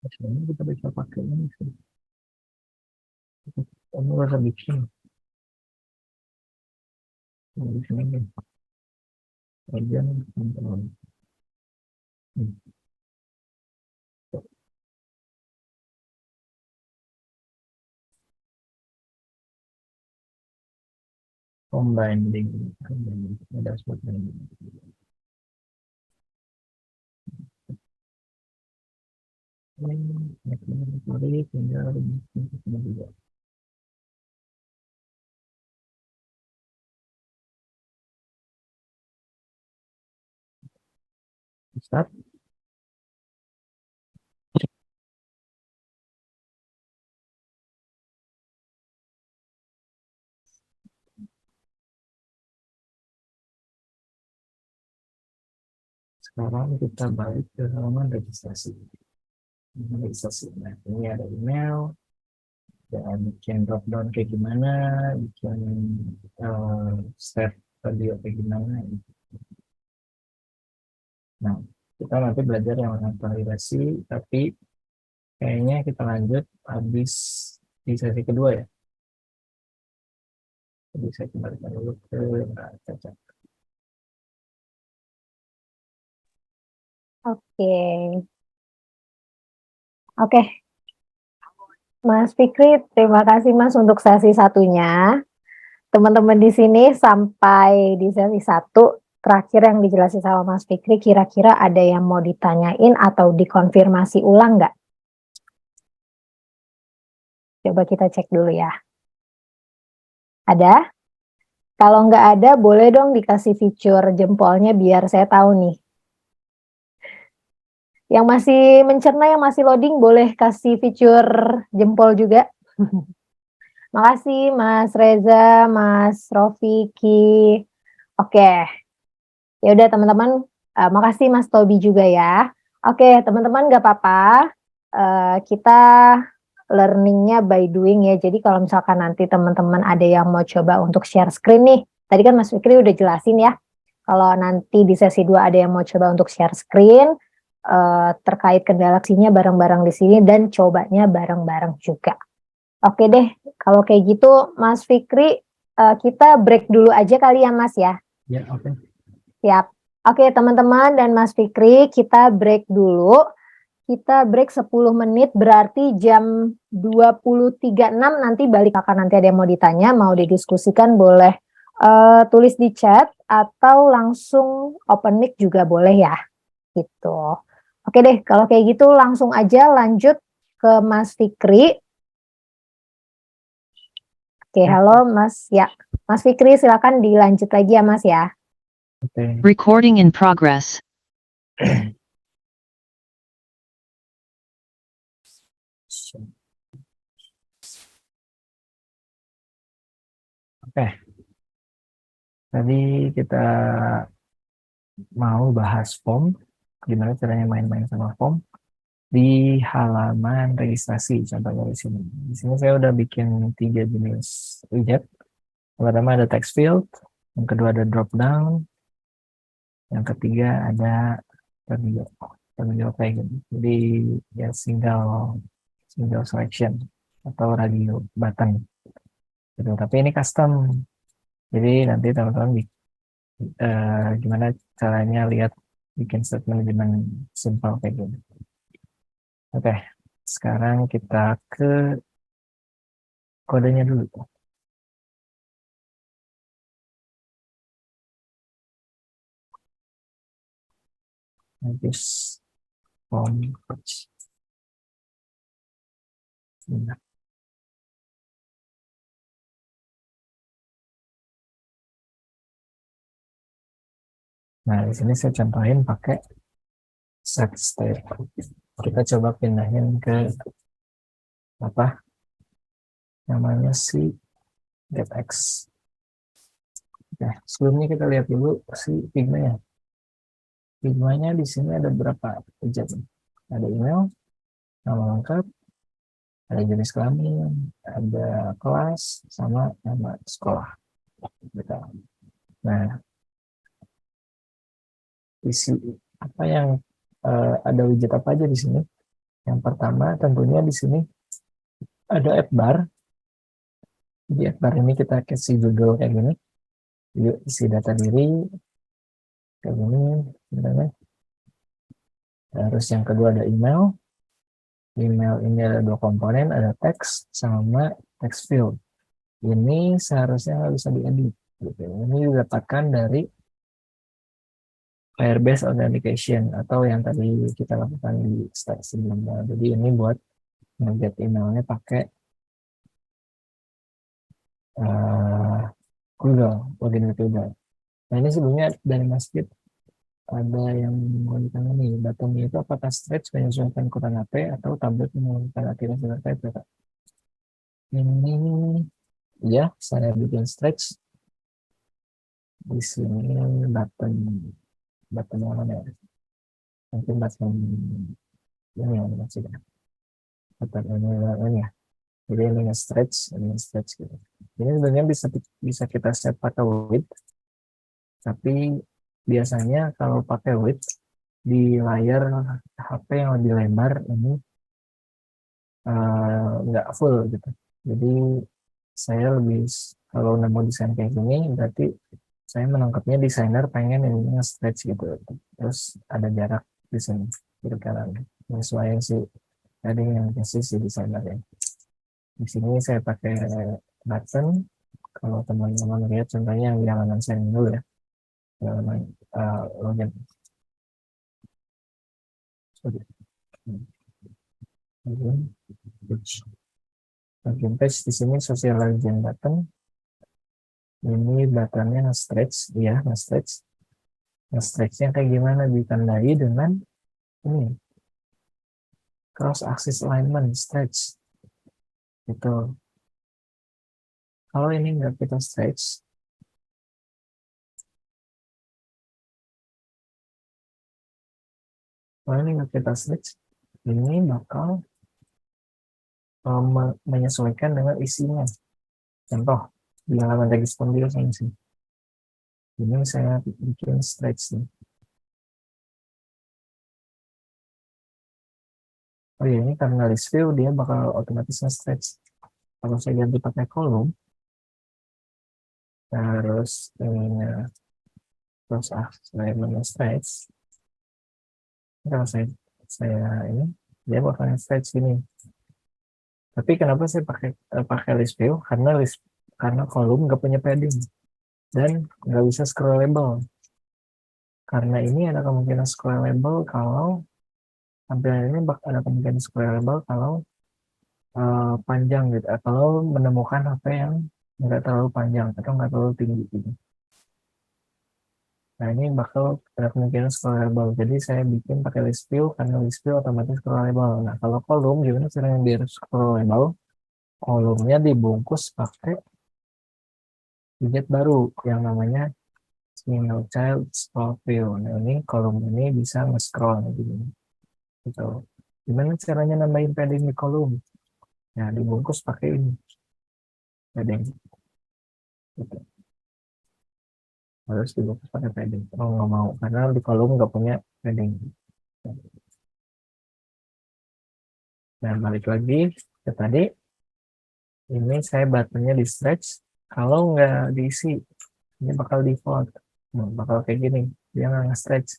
Sebenarnya kita bisa pakai ini sih. Kamu bisa bikin. Di sini nih. Bagian control. Combining. Ada dashboard binding. Ini tinggal juga. Start. Sekarang kita balik ke halaman registrasi. Nah, ini ada email, dan bikin drop down kayak gimana, bikin step video kayak gimana. Nah, kita nanti belajar yang validasi, tapi kayaknya kita lanjut habis di sesi kedua ya. Jadi saya kembalikan dulu ke Caca. Oke. Oke. Mas Fikri, terima kasih Mas untuk sesi satunya. Teman-teman di sini sampai di sesi 1 terakhir yang dijelasin sama Mas Fikri, kira-kira ada yang mau ditanyain atau dikonfirmasi ulang nggak? Coba kita cek dulu ya. Ada? Kalau nggak ada, boleh dong dikasih fitur jempolnya biar saya tahu nih. Yang masih mencerna, yang masih loading, boleh kasih fitur jempol juga. Makasih Mas Reza, Mas Rofiki. Oke. Ya udah teman-teman, makasih Mas Tobi juga ya. Oke, teman-teman nggak apa-apa. Kita learningnya by doing ya. Jadi kalau misalkan nanti teman-teman ada yang mau coba untuk share screen nih, tadi kan Mas Fikri udah jelasin ya. Kalau nanti di sesi 2 ada yang mau coba untuk share screen, terkait kendala sinya bareng-bareng di sini dan cobanya bareng-bareng juga. Oke deh, kalau kayak gitu Mas Fikri, kita break dulu aja kali ya Mas ya. Ya, oke. Siap. Oke teman-teman dan Mas Fikri, kita break dulu. Kita break 10 menit, berarti jam 20.36 nanti balik. Akan nanti ada yang mau ditanya, mau didiskusikan boleh tulis di chat atau langsung open mic juga boleh ya. Gitu. Oke deh, kalau kayak gitu langsung aja lanjut ke Mas Fikri. Oke, halo Mas. Ya, Mas Fikri silakan dilanjut lagi ya Mas ya. Oke. Recording in progress. Oke. Tadi kita mau bahas form, gimana caranya main-main sama form di halaman registrasi. Contohnya di sini. Di sini saya udah bikin 3 jenis widget. Yang pertama ada text field, yang kedua ada drop down, yang ketiga ada radio kayak gitu. Jadi ya single selection atau radio button gitu. Tapi ini custom. Jadi nanti teman-teman gimana caranya lihat bikin statement dengan simple kayak gini. Oke, sekarang kita ke kodenya dulu. This form page. Nah, di sini saya contohin pakai set state. Kita coba pindahin ke apa namanya si getX. Nah, sebelumnya kita lihat dulu si Figma-nya. Figma-nya di sini ada berapa widget? Ada email, nama lengkap, ada jenis kelamin, ada kelas, sama nama sekolah. Gitu. Nah, isi apa yang ada widget apa aja di sini? Yang pertama tentunya di sini ada app bar. Di app bar ini kita kasih judul kayak gini, isi data diri kayak gini, sebenarnya. Terus yang kedua ada email. Email ini ada 2 komponen, ada text sama text field. Ini seharusnya nggak bisa diedit. Gitu. Ini didapatkan dari Firebase Authentication atau yang tadi kita lakukan di step sebelumnya. Jadi ini buat nge-get emailnya pakai Google, login ke Google. Nah ini sebelumnya dari Masjid ada yang mau ditanya nih, buttonnya itu apakah stretch menyesuaikan ukuran HP atau tablet menyesuaikan aktivitas HP? Ini ya saya bikin stretch di sini button yang mana ya? Mungkin button ini yang maksudnya button ini ya. Jadi ini stretch gitu. Ini sebenarnya bisa kita set pakai width, tapi biasanya kalau pakai width di layar HP yang lebih lebar ini nggak full gitu. Jadi saya lebih kalau mau desain kayak gini berarti saya menangkapnya desainer pengen ini stretch gitu. Terus ada jarak di sini kiri kanan menyesuaikan si tadi yang kasih si desainer ya. Di sini saya pakai button. Kalau teman-teman lihat contohnya yang di halaman saya dulu ya, halaman login. Login page di sini social login button. Ini buttonnya nge-stretch, ya nge-stretch. Nge-stretchnya kayak gimana ditandai dengan ini cross axis alignment stretch. Itu. Kalau ini nggak kita stretch, ini bakal menyesuaikan dengan isinya. Contoh di halaman respon dia saya sih. Ini saya bikin stretch nih. Oh iya, ini karena list view dia bakal otomatis nge-stretch. Kalau saya ganti pakai kolom, terus saya stretch. Kalau saya ini dia bakal stretch ini. Tapi kenapa saya pakai list view? Karena kolom nggak punya padding dan nggak bisa scrollable. Karena ini ada kemungkinan scrollable kalau tampilan ini ada kemungkinan scrollable kalau panjang gitu. Kalau menemukan HP yang nggak terlalu panjang atau nggak terlalu tinggi gitu. Nah ini bakal ada kemungkinan scrollable. Jadi saya bikin pakai list view karena list view otomatis scrollable. Nah kalau kolom gimana caranya biar scrollable? Kolomnya dibungkus pakai widget baru yang namanya single child scroll view. Nah ini kolom ini bisa nge-scroll gitu. Gimana caranya nambahin padding di kolom? Nah dibungkus pakai ini padding. Gitu. Harus dibungkus pakai padding. Oh nggak mau karena di kolom nggak punya padding. Nah balik lagi ke tadi. Ini saya buttonnya di stretch. Kalau nggak diisi, ini bakal default. Bakal kayak gini. Dia nggak nge-stretch.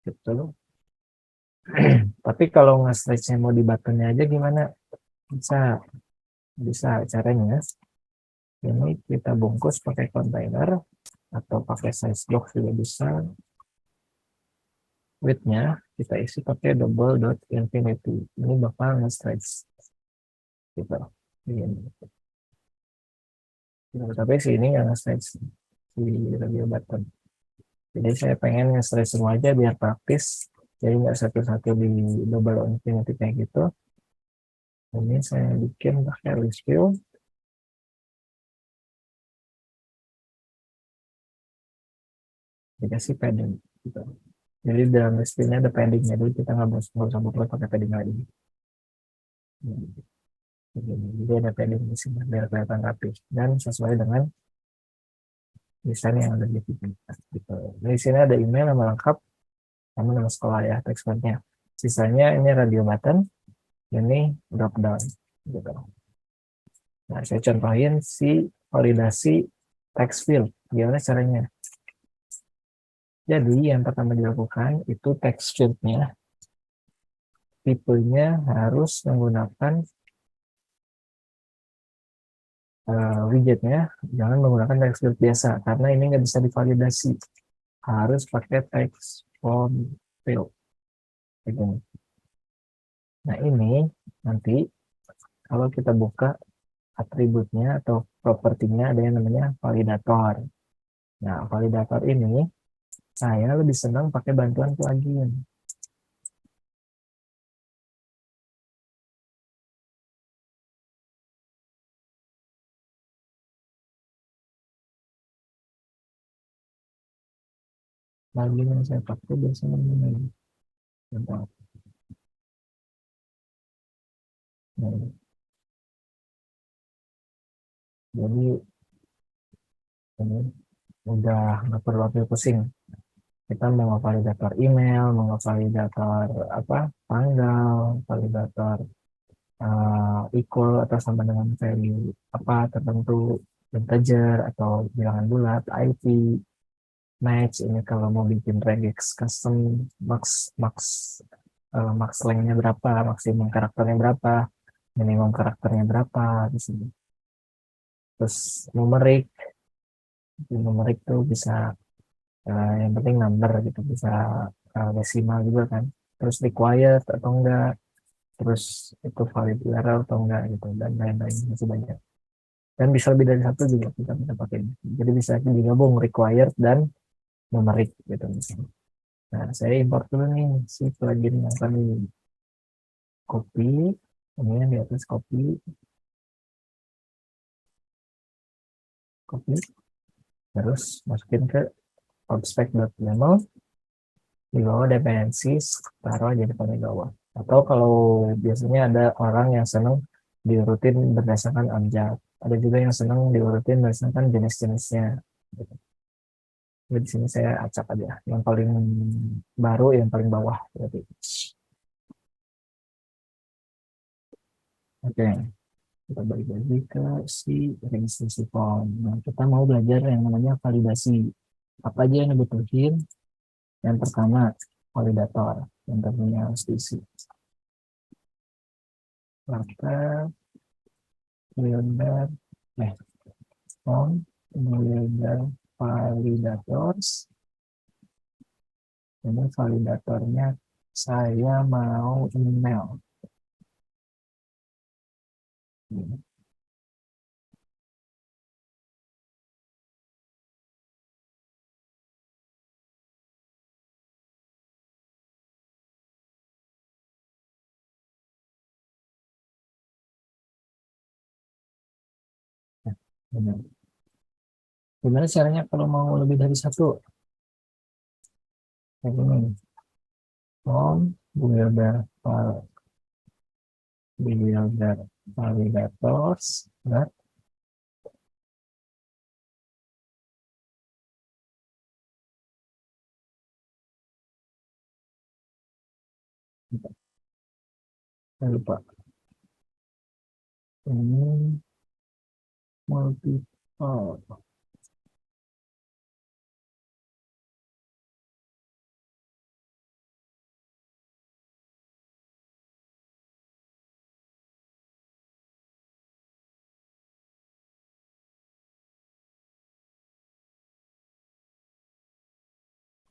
Gitu. Tapi kalau nge-stretchnya mau di buttonnya aja gimana? Bisa caranya. Ini kita bungkus pakai container atau pakai size box juga bisa. Width-nya kita isi pakai double.infinity. Ini bakal nge-stretch. Gitu. Ini. Tapi sini nggak nge-stretch di radio button. Jadi saya pengen nge-stretch semua aja biar praktis. Jadi nggak satu-satu di double infinity kayak gitu. Ini saya bikin pakai list view. Dikasih padding. Gitu. Jadi dalam list view-nya ada paddingnya. Jadi kita nggak usah pakai padding lagi. Jadi ada padding di sini biar kelihatan rapi dan sesuai dengan desain yang ada di video. Gitu. Di sini ada email nama lengkap sama nama sekolah ya teksturnya. Sisanya ini radio button, ini drop down. Gitu. Nah, saya contohin si validasi text field. Gimana caranya? Jadi yang pertama dilakukan itu text field-nya tipenya harus menggunakan widgetnya, jangan menggunakan text field biasa karena ini nggak bisa divalidasi. Harus pakai text form field. Begini. Nah ini nanti kalau kita buka atributnya atau propertinya ada yang namanya validator. Nah validator ini saya lebih senang pakai bantuan plugin. Plugin yang saya pakai biasanya ini. Contoh. Nah, jadi ini udah nggak perlu pusing. Kita mau validator email, mau validator tanggal, validator equal atau sama dengan value tertentu, integer atau bilangan bulat, IP, match. Ini kalau mau bikin regex custom max length-nya berapa, maksimum karakternya berapa, minimum karakternya berapa di sini. Terus numerik tuh bisa yang penting number gitu, bisa desimal juga kan. Terus required atau enggak, terus itu valid URL atau enggak gitu, dan lain-lain masih banyak. Dan bisa lebih dari satu juga kita bisa pakai. Jadi bisa digabung required dan numerik gitu misalnya. Nah, saya import dulu nih si plugin yang tadi. Copy, kemudian di atas copy, terus masukin ke obspec.yaml. Di bawah dependencies, taruh aja di paling bawah. Atau kalau biasanya ada orang yang senang diurutin berdasarkan abjad. Ada juga yang senang diurutin berdasarkan jenis-jenisnya. Gitu. Jadi di sini saya acak aja. Yang paling baru, yang paling bawah. Berarti. Oke, kita balik lagi ke si registrasi form. Nah, kita mau belajar yang namanya validasi. Apa aja yang dibutuhin? Yang pertama, validator. Yang tentunya harus diisi. Maka, builder, form, builder, validators. Ini validatornya saya mau email. Benar. Gimana caranya kalau mau lebih dari satu? Kayak gini. Form, builder, builder, validators, dan saya lupa. Ini multiple.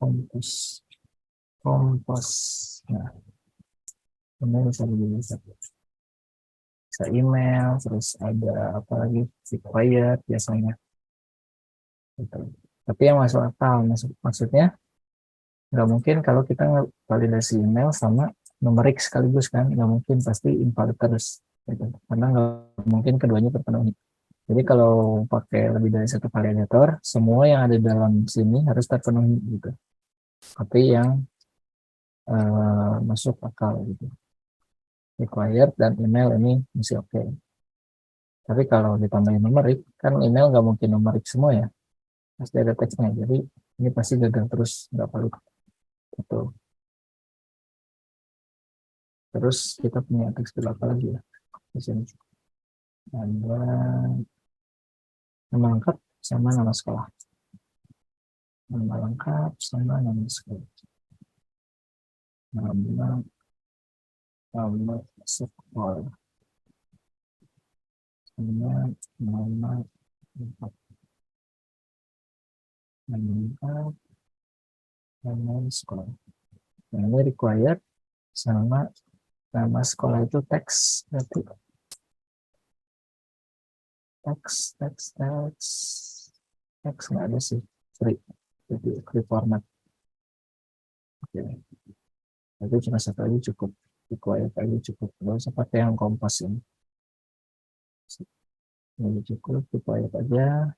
Kompos. Kompos. Nah, ini bisa dibeli satu. Bisa email, terus ada apa lagi? Required biasanya. Gitu. Tapi yang masuk akal, maksudnya nggak mungkin kalau kita validasi email sama numerik sekaligus kan, nggak mungkin, pasti invalid terus. Gitu. Karena nggak mungkin keduanya terpenuhi. Jadi kalau pakai lebih dari satu validator, semua yang ada dalam sini harus terpenuhi gitu. Tapi yang masuk akal gitu. Required dan email ini masih oke. Tapi kalau ditambahin numerik, kan email nggak mungkin numerik semua ya. Pasti ada teksnya. Jadi ini pasti gagal terus, nggak valid. Gitu. Terus kita punya teks apa lagi ya di sini. Ada nama lengkap sama nama sekolah. Nama lengkap sama nama sekolah. Nama sekolah. Sama nama lengkap. Nama lengkap nama sekolah. Nah, ini required sama nama sekolah itu teks. Berarti teks nggak ada sih, free, jadi free format. Oke, itu cuma satu aja cukup, required aja cukup, nggak usah pakai yang kompas ini. Ini cukup, required aja.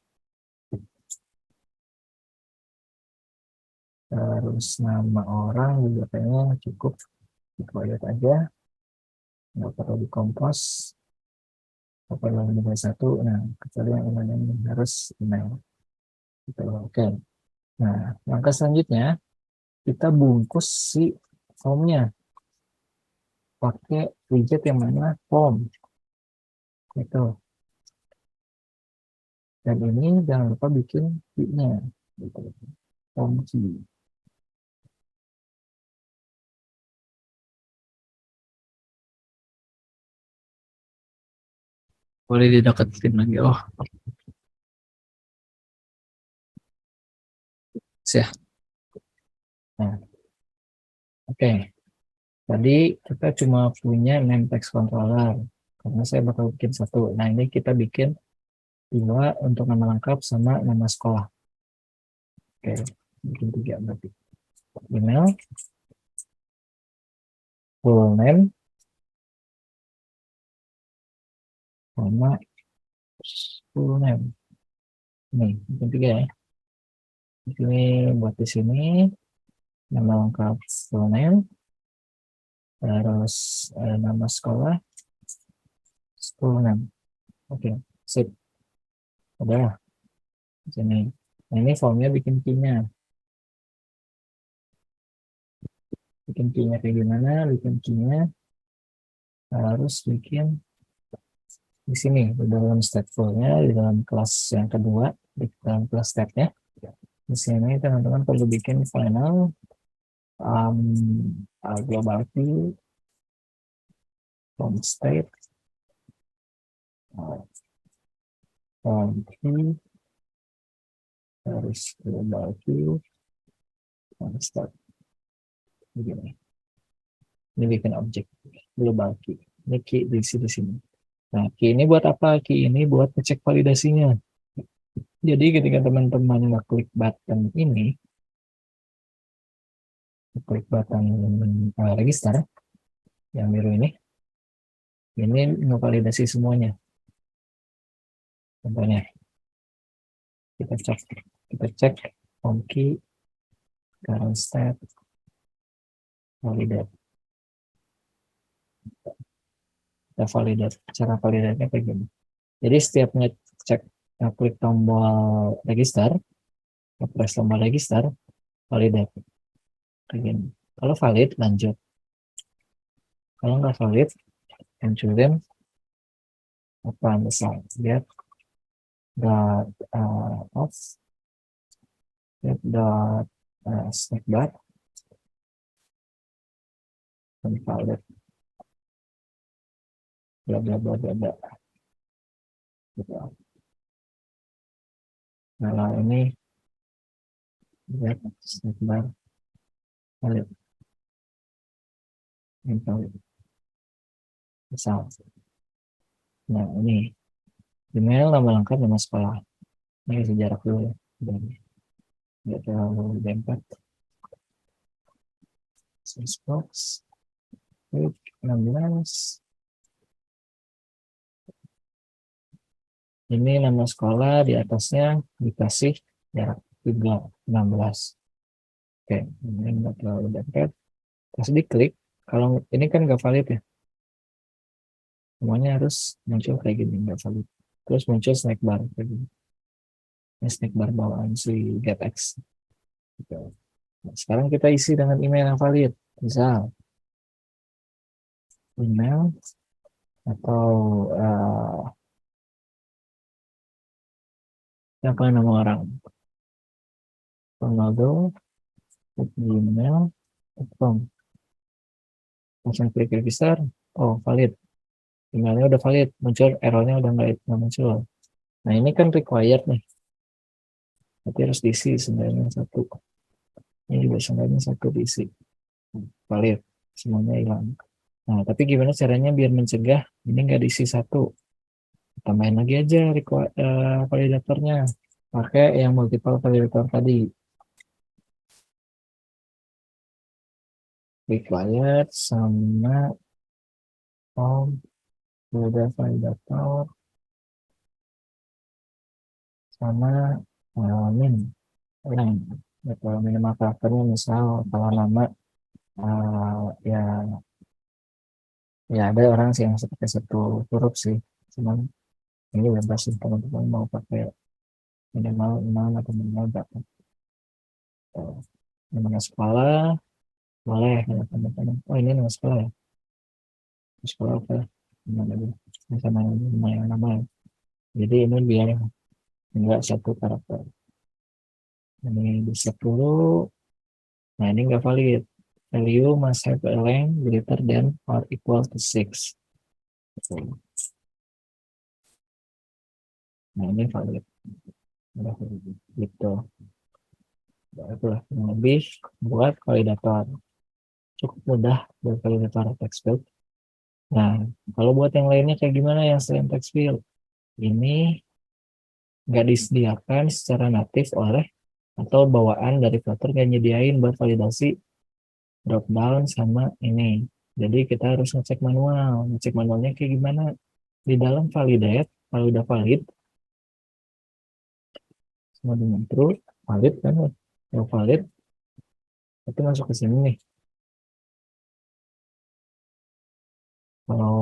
Terus nama orang juga kayaknya cukup, required aja, nggak perlu dikompos. Apa yang nomor satu, nah kecuali yang ini harus email. Gitu. Oke. Nah, langkah selanjutnya kita bungkus si formnya pakai widget yang mana form itu. Dan ini jangan lupa bikin key-nya gitu. Form key. Boleh dideketin lagi. Oh, siap. Nah, oke. Tadi kita cuma punya name text controller karena saya bakal bikin satu. Nah, ini kita bikin dua untuk nama lengkap sama nama sekolah. Oke, bikin tiga berarti. Email, full name, sama full name. Nih, bikin tiga ya. Di sini buat di sini nama lengkap full name, terus nama sekolah, school name. Oke, sip. Udah, sini. Nah, ini formnya bikin key-nya. Bikin key-nya kayak gimana? Bikin key-nya harus bikin di sini, di dalam stateful-nya, di dalam kelas yang kedua, di dalam kelas state-nya. Di sini teman-teman perlu bikin final global key from state, from key, harus global key from state. Begini. Ini bikin objek global key. Ini key di sini. Nah, key ini buat apa? Key ini buat ngecek validasinya. Jadi ketika teman-teman ngeklik button ini, klik button register yang biru ini ngevalidasi semuanya. Contohnya, kita cek home key, current state, validate. Kita validate. Cara validatnya kayak gini. Jadi setiap ngecek, klik tombol register, press tombol register, validate. Kayak gini. Kalau valid, lanjut. Kalau nggak valid, munculin apa misal get dot off, get dot snack bar, valid, bla bla bla bla bla. Gitu. Nah ini get snack bar valid, valid. Misal, nah ini email, nama lengkap, nama sekolah. Ini sejarah dulu ya, dan nggak terlalu bempet. Box 16. Ini nama sekolah, di atasnya dikasih jarak 16. Oke, ini nggak terlalu bempet. Pas diklik, kalau ini kan nggak valid ya, semuanya harus muncul kayak gini, nggak valid. Terus muncul snack bar kayak gini. Ini snack bar bawaan si getX. Gitu. Nah, sekarang kita isi dengan email yang valid. Misal email atau apa nama orang, ronaldo@gmail.com. Langsung klik register. Oh, valid. Emailnya udah valid. Muncul errornya udah nggak muncul. Nah, ini kan required nih. Tapi harus diisi sebenarnya satu. Ini juga sebenarnya satu diisi. Valid. Semuanya hilang. Nah, tapi gimana caranya biar mencegah ini nggak diisi satu? Tambahin lagi aja validatornya. Pakai yang multiple validator tadi. Required sama udah validator sama min ulang atau minimal karakternya, misal kalau nama ya ada orang sih yang pakai satu huruf sih, cuman ini bebas sih teman-teman mau pakai minimal 6 atau minimal berapa. Nama sekolah boleh ya teman-teman. Oh, ini nama sekolah ya, sekolah apa nama lagi sama nama ya. Jadi ini biar enggak satu karakter, ini di 10. Nah, ini enggak valid. Value must have a length greater than or equal to 6. Nah, ini valid. Udah valid. Gitu. Nah, itulah yang lebih buat validator. Cukup mudah buat validator text field. Nah, kalau buat yang lainnya kayak gimana yang selain text field? Ini nggak disediakan secara natif oleh atau bawaan dari Flutter nggak nyediain buat validasi drop down sama ini. Jadi kita harus ngecek manual. Ngecek manualnya kayak gimana? Di dalam validate, kalau udah valid, semua dengan true, valid kan? Kalau valid, itu masuk ke sini nih. Kalau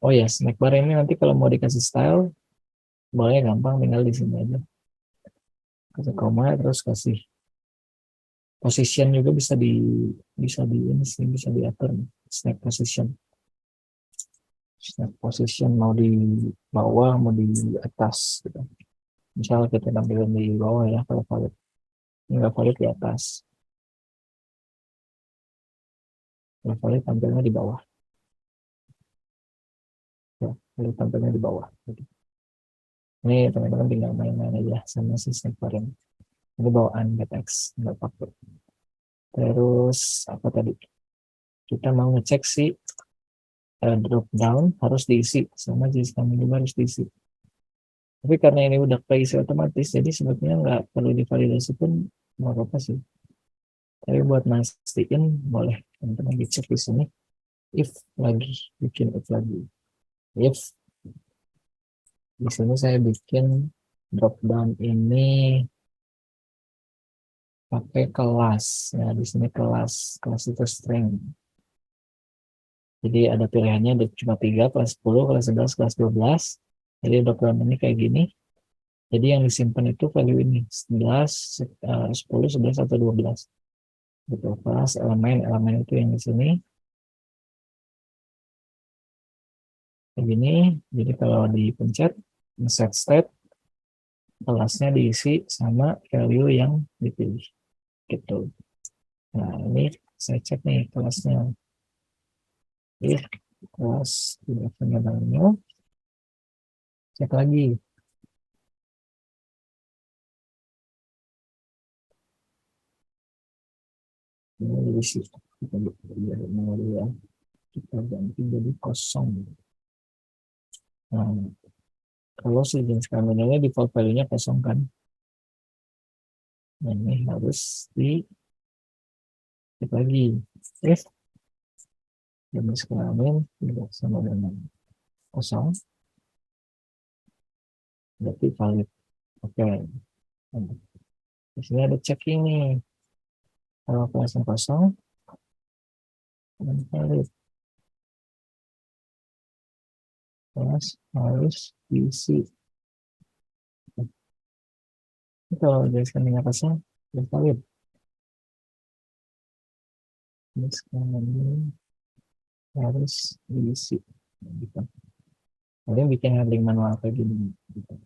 oh ya, snack bar ini nanti kalau mau dikasih style boleh gampang, tinggal di sini aja kasih koma, terus kasih position juga bisa di ini sih, bisa diatur nih. Snack position mau di bawah mau di atas gitu. Misal kita tampilkan di bawah ya kalau valid, nggak valid di atas, kalau valid tampilnya di bawah ya, valid tampilnya di bawah gitu. Ini teman-teman tinggal main-main aja sama si snack bar ini bawaan getx, nggak pakai. Terus apa tadi, kita mau ngecek si drop down harus diisi sama jenis kami juga harus diisi, tapi karena ini udah keisi otomatis jadi sebetulnya nggak perlu divalidasi pun nggak apa-apa sih, tapi buat mastiin boleh teman-teman dicek di sini if lagi, bikin if lagi, if di sini saya bikin drop down ini pakai kelas ya, di sini kelas itu string. Jadi ada pilihannya ada cuma 3, kelas 10, kelas 11, kelas 12. Jadi drop-down ini kayak gini. Jadi yang disimpan itu value ini, 11, 10, 11, atau 12. Gitu. Kelas elemen itu yang di sini. Kayak gini. Jadi kalau dipencet, set state, kelasnya diisi sama value yang dipilih. Gitu. Nah, ini saya cek nih kelasnya. If kelas ini cek lagi. Ini diisi. Kita ganti jadi kosong. Nah, kalau si jenis kelaminnya default value-nya kosong kan. Nah, ini harus dicek lagi. If jenis kelamin tidak sama dengan kosong, berarti valid. Oke. Nah, di sini ada checking nih. Kalau kelasnya kosong, valid. Kelas harus diisi. Kalau jenis kelaminnya kosong, valid. Jenis kelamin harus diisi. Gitu. Kalian bikin handling manual kayak gini. Gitu.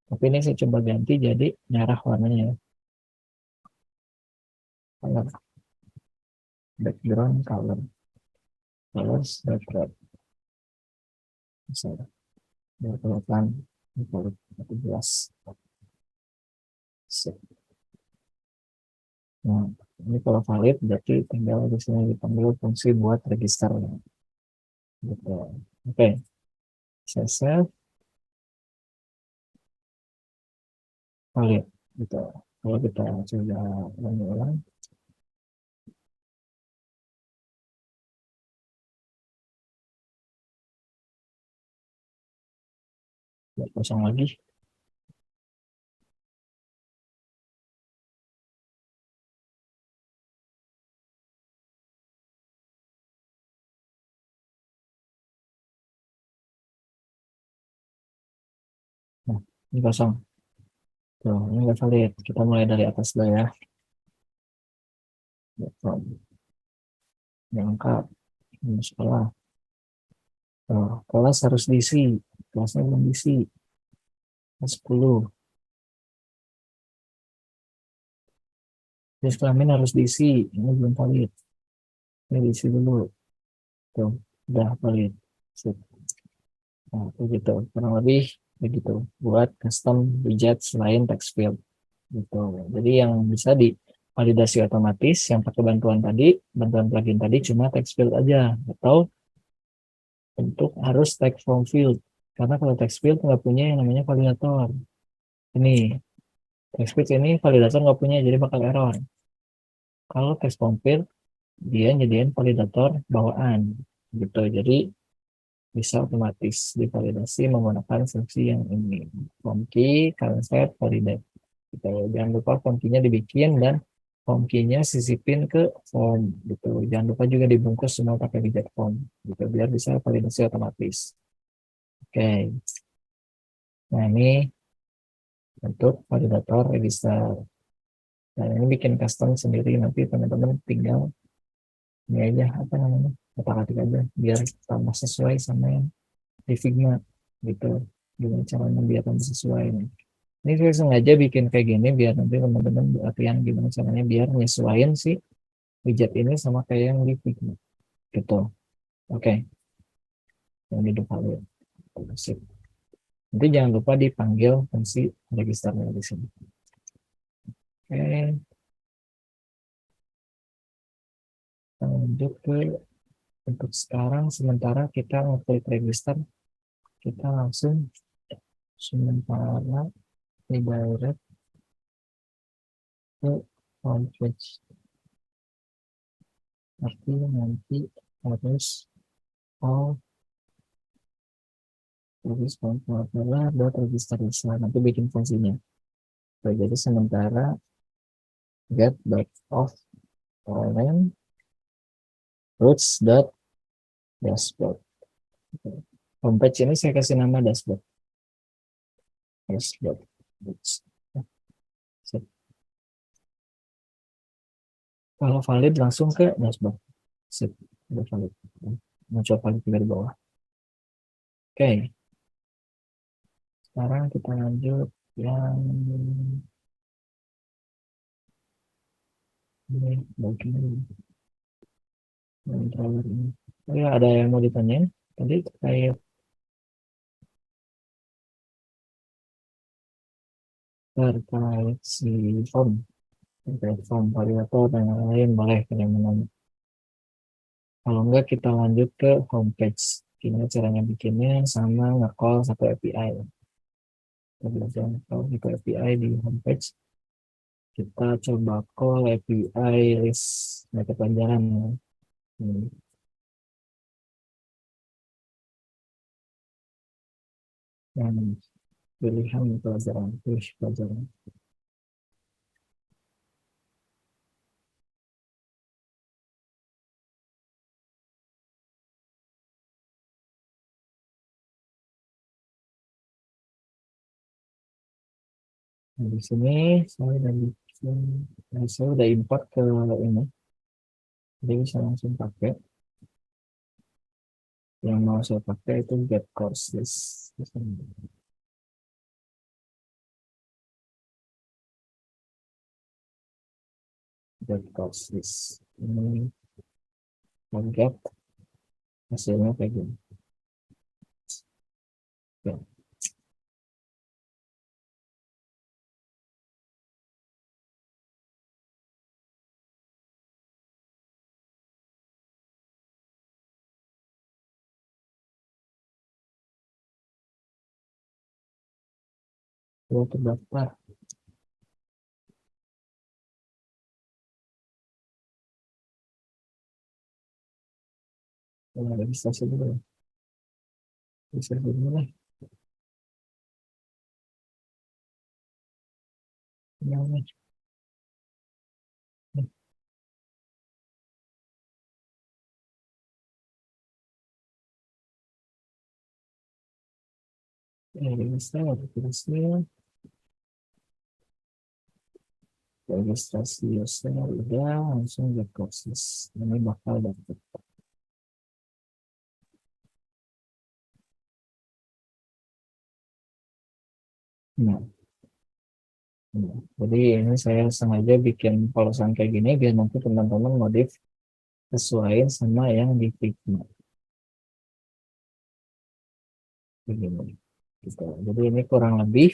Tapi ini saya coba ganti jadi merah warnanya ya. Color. Background color. Colors background. Misalnya. Biar kelihatan. Kalau 14. Nah, ini kalau valid berarti tinggal di sini dipanggil fungsi buat register. Gitu. Oke. Saya save. Valid. Gitu. Kalau kita coba ulang, kosong lagi. Nah, ini kosong. Tuh, ini nggak valid. Kita mulai dari atas dulu ya. Lengkap. Ini sekolah. Tuh, kelas harus diisi. Kelasnya belum diisi. Kelas 10. Jenis kelamin harus diisi. Ini belum valid. Ini diisi dulu. Tuh, udah valid. Sip. Nah, begitu. Kurang lebih begitu. Buat custom widget selain text field. Gitu. Jadi yang bisa divalidasi otomatis, yang pakai bantuan plugin tadi cuma text field aja. Atau untuk harus text from field. Karena kalau text field nggak punya yang namanya validator. Ini text field ini validator nggak punya, jadi bakal error. Kalau text from field dia nyediain validator bawaan gitu, jadi bisa otomatis divalidasi menggunakan fungsi yang ini, from key, current set, validate gitu. Jangan lupa from key-nya dibikin dan Home key-nya sisipin ke form gitu. Jangan lupa juga dibungkus semua pakai widget form gitu biar bisa validasi otomatis. Oke. Nah, ini untuk validator register. Nah, ini bikin custom sendiri, nanti teman-teman tinggal ini aja apa namanya, otak-atik aja biar tambah sesuai sama yang di Figma gitu. Gimana caranya biar tambah sesuai nih. Ini saya sengaja bikin kayak gini biar nanti teman-teman latihan gimana caranya biar nyesuaiin si widget ini sama kayak yang di Figma gitu. Oke. Yang di valid. Sip. Nanti jangan lupa dipanggil fungsi registernya di sini. Oke. Kita lanjut ke untuk sekarang sementara kita ngeklik register, kita langsung sementara redirect ke homepage. Tapi nanti harus tulis register nanti bikin fungsinya. Jadi sementara get of orange roots dashboard. Homepage ini saya kasih nama dashboard. Kalau valid langsung ke dashboard. Sip, udah valid. Muncul valid juga di bawah. Oke. Sekarang kita lanjut yang ini bagian controller ini. Oh ya, ada yang mau ditanyain tadi terkait si form, terkait form validator dan lain-lain, boleh kalian menanya. Kalau enggak kita lanjut ke homepage. Gimana caranya bikinnya sama nge-call satu API. Kita belajar nge-call satu API di homepage. Kita coba call API list meta pelajaran. Yang pilihan pelajaran, pilih pelajaran. Nah, di sini saya udah import ke ini, jadi bisa langsung pakai. Yang mau saya pakai itu get course list. Get course list. Ini get hasilnya kayak gini. Ya. Sudah terdaftar. Registrasi dulu ya. Registrasi dulu lah. Ini. Registrasi user udah langsung get courses. Ini bakal dapet. Nah, jadi ini saya sengaja bikin polosan kayak gini biar nanti teman-teman modif sesuaiin sama yang di Figma. Begini. Gitu. Jadi ini kurang lebih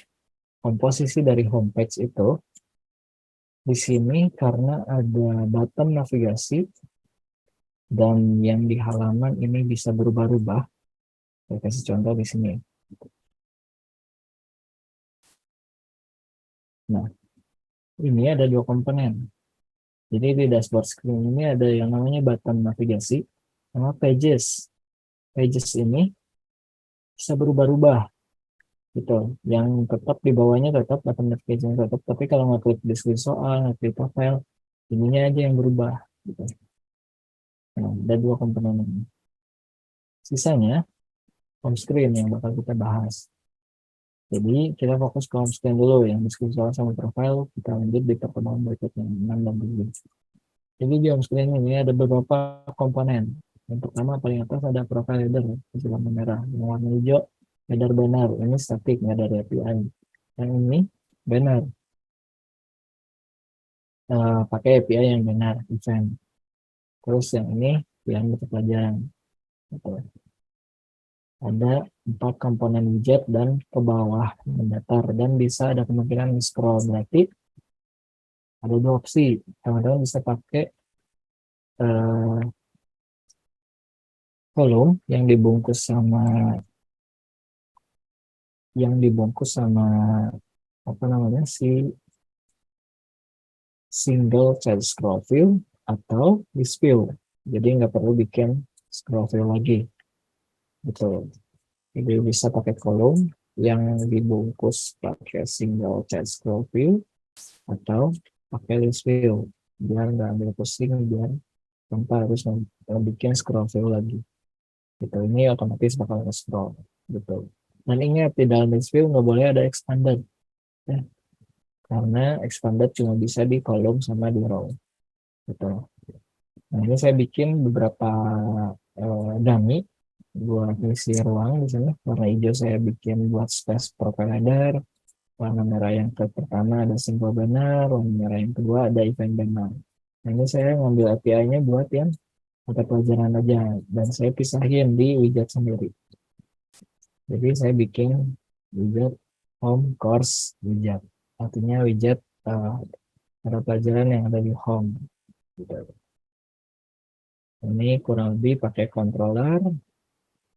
komposisi dari homepage itu di sini karena ada button navigasi dan yang di halaman ini bisa berubah-ubah. Saya kasih contoh di sini. Nah, ini ada dua komponen. Jadi di dashboard screen ini ada yang namanya button navigasi sama pages. Pages ini bisa berubah-ubah gitu. Yang tetap di bawahnya tetap button navigasi tetap, tapi kalau ngeklik diskusi soal, ngeklik profile, ininya aja yang berubah gitu. Nah, ada dua komponen ini. Sisanya home screen yang bakal kita bahas. Jadi kita fokus ke home screen dulu, yang diskusi soal sama profile kita lanjut di pertemuan berikutnya 6 dan 7. Jadi di home screen ini ada beberapa komponen. Yang pertama paling atas ada profile header yang warna merah, yang warna hijau header banner, ini static nggak dari API. Yang ini banner, pakai API yang benar event. Terus yang ini yang untuk pelajaran. Gitu. Ada 4 komponen widget dan ke bawah mendatar dan bisa ada kemungkinan scroll, berarti ada 2 opsi. Teman-teman bisa pakai kolom yang dibungkus sama apa namanya si single child scroll view atau list view. Jadi nggak perlu bikin scroll view lagi. Gitu. Jadi bisa pakai kolom yang dibungkus pakai single child scroll view atau pakai list view. Biar nggak ambil pusing, biar tanpa harus bikin scroll view lagi. Gitu. Ini otomatis bakal nge-scroll. Gitu. Dan ingat, di dalam list view nggak boleh ada expanded. Ya. Karena expanded cuma bisa di kolom sama di row. Gitu. Nah, ini saya bikin beberapa dummy buat isi ruang di sini. Warna hijau saya bikin buat space profile header. Warna merah yang pertama ada symbol banner. Warna merah yang kedua ada event banner. Nah, ini saya ngambil API-nya buat yang mata pelajaran aja. Dan saya pisahin di widget sendiri. Jadi saya bikin widget home course widget. Artinya widget mata pelajaran yang ada di home. Gitu. Ini kurang lebih pakai controller.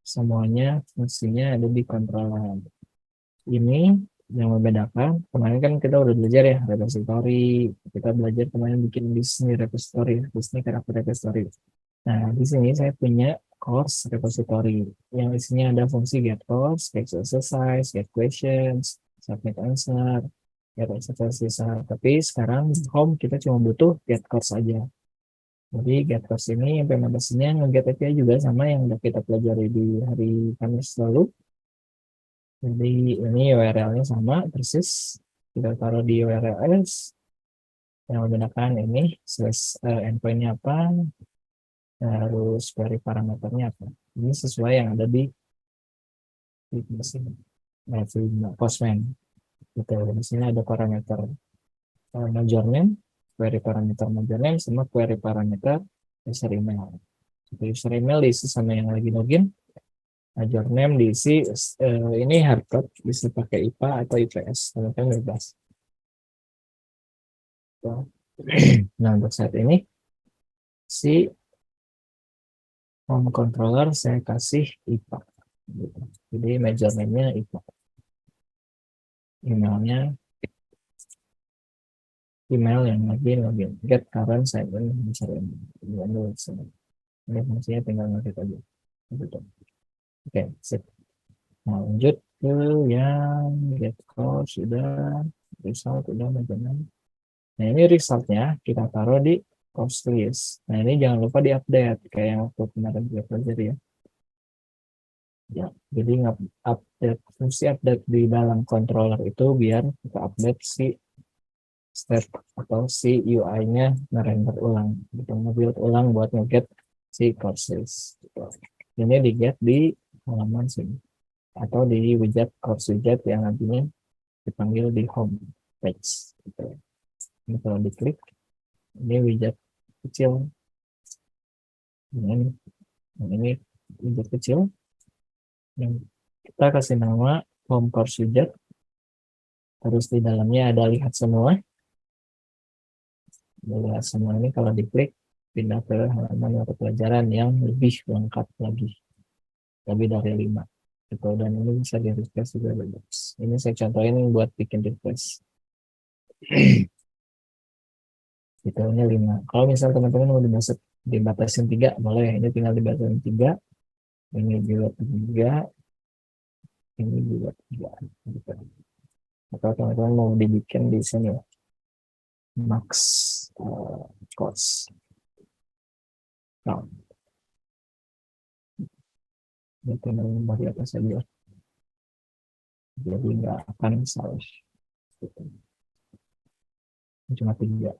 Semuanya fungsinya ada di controller. Ini yang membedakan, kemarin kan kita udah belajar ya repository, kita belajar kemarin bikin Disney repository, Disney karakter repository. Nah, di sini saya punya course repository yang isinya ada fungsi get course, get exercise, get questions, submit answer, get exercise. Tapi sekarang di home kita cuma butuh get course aja. Jadi get course ini implementasinya nge-get API juga sama yang udah kita pelajari di hari Kamis lalu. Jadi ini URL-nya sama persis. Kita taruh di URLs. Yang membedakan ini endpoint-nya apa, harus query parameternya apa. Ini sesuai yang ada di Postman. Gitu. Di sini ada parameter major name, query parameter major name, sama query parameter user email. User email diisi sama yang lagi login. Major name diisi ini hardcode, bisa pakai IPA atau IPS, teman-teman bebas. Nah, untuk saat ini si home controller saya kasih IPA. Gitu. Jadi major name-nya IPA. Emailnya email yang login get current sign in user email. Ini fungsinya tinggal ngetik aja. Gitu. Oke, sip. Nah, lanjut ke yang get course sudah, result sudah, macam-macam. Nah, ini resultnya kita taruh di course list. Nah, ini jangan lupa diupdate kayak yang waktu kemarin kita pelajari ya. Ya, jadi update fungsi update di dalam controller itu biar kita update si step atau si UI-nya ngerender ulang, gitu, nge-build ulang buat nge-get si courses. Gitu. Ini di-get di halaman sini atau di widget course widget yang nantinya dipanggil di home page. Gitu. Ini kalau diklik, ini widget kecil. Ini widget kecil. Yang kita kasih nama home course widget. Terus di dalamnya ada lihat semua. Lihat semua ini kalau diklik pindah ke halaman mata pelajaran yang lebih lengkap lagi. Lebih dari 5. Gitu. Dan ini bisa di refresh juga bebas. Ini saya contohin buat bikin refresh. Gitu, ini 5. Kalau misal teman-teman mau dibatasin 3, boleh. Ini tinggal dibatasin 3. Ini juga 3. Ini juga 3. Gitu. Atau teman-teman mau dibikin di sini. max cost. Nah, itu dari atas saja. Jadi nggak akan salah. Gitu. Cuma 3.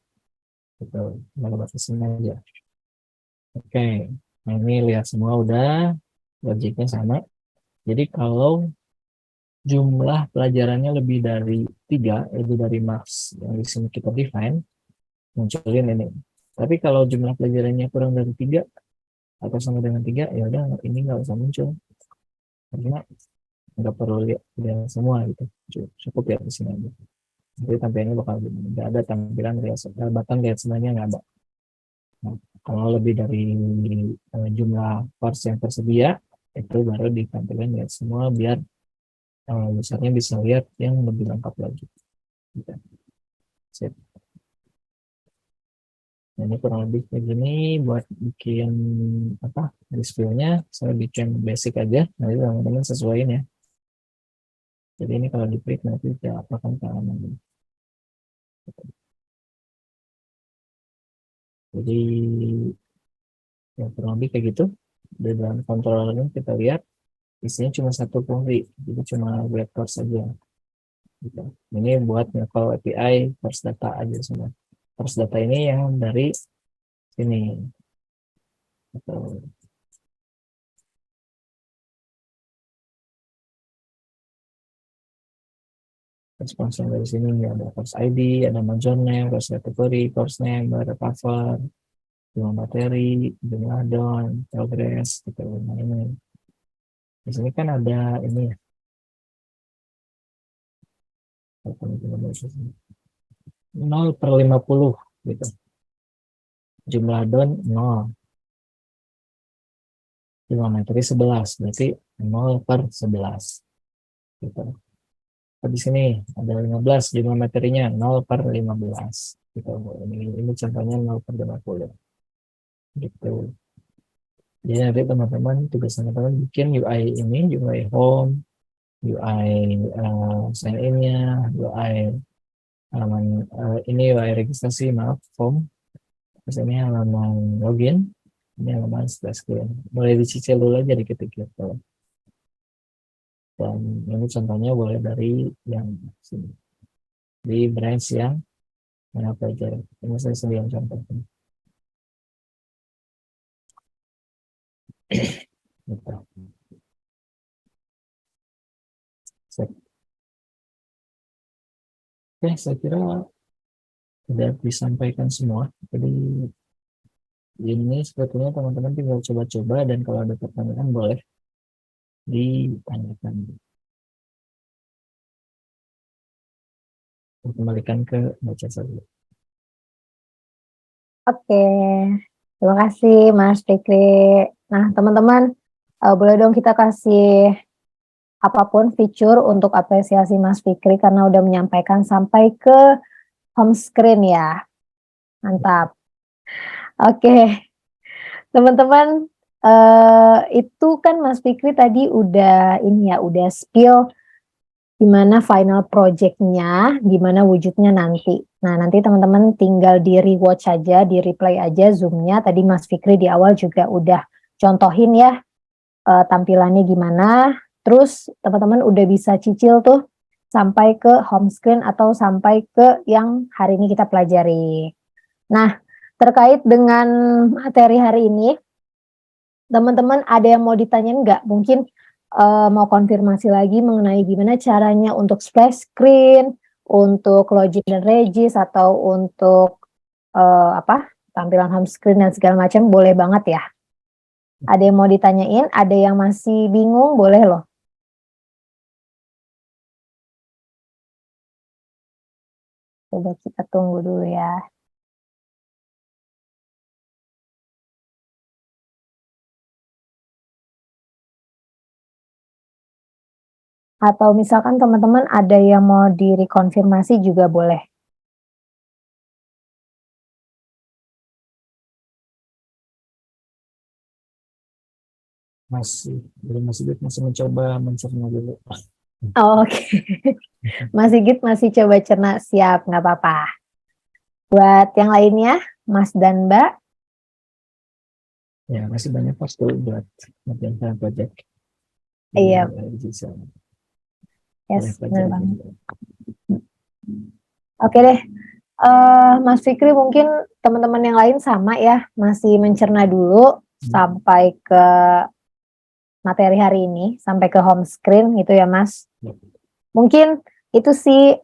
Gitu. Nggak batasin aja. Oke. Nah, ini lihat semua udah. Logiknya sama. Jadi kalau jumlah pelajarannya lebih dari 3, lebih dari max yang di sini kita define, munculin ini. Tapi kalau jumlah pelajarannya kurang dari 3 atau sama dengan 3, ya udah ini nggak usah muncul. Karena nggak perlu lihat semua gitu. Cukup lihat di sini aja. Jadi tampilannya bakal gini. Nggak ada tampilan button lihat semuanya, nggak ada. Nah, kalau lebih dari jumlah parts yang tersedia, itu baru ditampilkan lihat semua biar usernya bisa lihat yang lebih lengkap lagi. Gitu. Sip. Nah, ini kurang lebih kayak gini buat bikin apa displaynya. Saya bikin basic aja. Nanti teman-teman sesuaiin ya. Jadi ini kalau di print nanti kita apakan ke halaman. Jadi ya kurang lebih kayak gitu. Di dalam controllernya kita lihat isinya cuma satu fungsi, jadi cuma vektor saja. Gitu. Ini buat call API first data aja semua. First data ini yang dari sini. Gitu. Respons yang dari sini ada course ID, ada major name, course category, course name, ada cover, jumlah materi, jumlah don, progress, gitu. Nah ini di sini kan ada ini ya. 0/50 gitu. Jumlah don 0. Jumlah materi 11, berarti 0/11 gitu. Di sini ada 15, jumlah materinya 0/15 gitu. Ini contohnya 0/50 gitu. Jadi nanti teman-teman tugas teman-teman bikin UI ini, UI home, UI sign in-nya, UI halaman ini UI registrasi, maaf, form. Terus ini halaman login, ini halaman splash screen. Mulai dicicil dulu aja dikit-dikit. Dan ini contohnya boleh dari yang sini. Di branch yang mana aja. Ini saya sediakan contohnya. Gitu. Oke, saya kira sudah disampaikan semua. Jadi ini sebetulnya teman-teman tinggal coba-coba dan kalau ada pertanyaan boleh ditanyakan. Kembalikan ke baca saja. Oke, terima kasih Mas Fikri. Nah, teman-teman, boleh dong kita kasih apapun fitur untuk apresiasi Mas Fikri karena udah menyampaikan sampai ke home screen ya. Mantap. Oke, teman-teman, itu kan Mas Fikri tadi udah ini ya, udah spill gimana final project-nya, gimana wujudnya nanti. Nah, nanti teman-teman tinggal di rewatch aja, di replay aja Zoom-nya. Tadi Mas Fikri di awal juga udah contohin ya tampilannya gimana. Terus teman-teman udah bisa cicil tuh sampai ke home screen atau sampai ke yang hari ini kita pelajari. Nah, terkait dengan materi hari ini, teman-teman ada yang mau ditanyain nggak? Mungkin mau konfirmasi lagi mengenai gimana caranya untuk splash screen, untuk login dan regis, atau untuk tampilan home screen dan segala macam, boleh banget ya. Ada yang mau ditanyain, ada yang masih bingung, boleh loh. Coba kita tunggu dulu ya. Atau misalkan teman-teman ada yang mau direkonfirmasi juga boleh. Masih mencoba mencerna dulu. Oh, oke. Mas Sigit masih coba cerna, siap, nggak apa-apa. Buat yang lainnya, Mas dan Mbak, Ya, masih banyak waktu buat ngerjain project. iya, Bisa boleh yes, benar pelajari banget. juga. Oke deh, Mas Fikri mungkin teman-teman yang lain sama ya, masih mencerna dulu sampai ke materi hari ini, sampai ke home screen gitu ya Mas. Ya. Mungkin itu sih,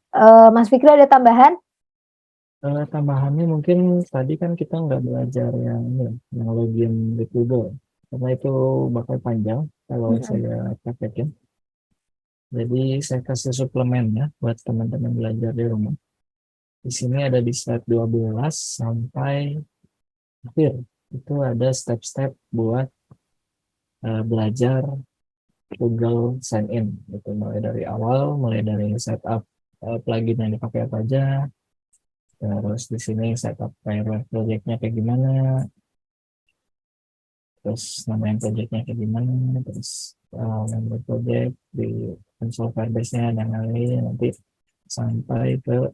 Mas Fikri ada tambahan? Tambahannya mungkin tadi kan kita nggak belajar yang login di Google, karena itu bakal panjang kalau saya praktekin. Jadi saya kasih suplemen ya buat teman-teman belajar di rumah. Di sini ada di slide 12 sampai akhir. Itu ada step-step buat belajar Google Sign In. Itu mulai dari awal, mulai dari setup plugin yang dipakai apa aja. Terus di sini setup firewall project-nya kayak gimana, terus namain project-nya kayak gimana, terus member project di console Firebase-nya dan lain-lain, nanti sampai ke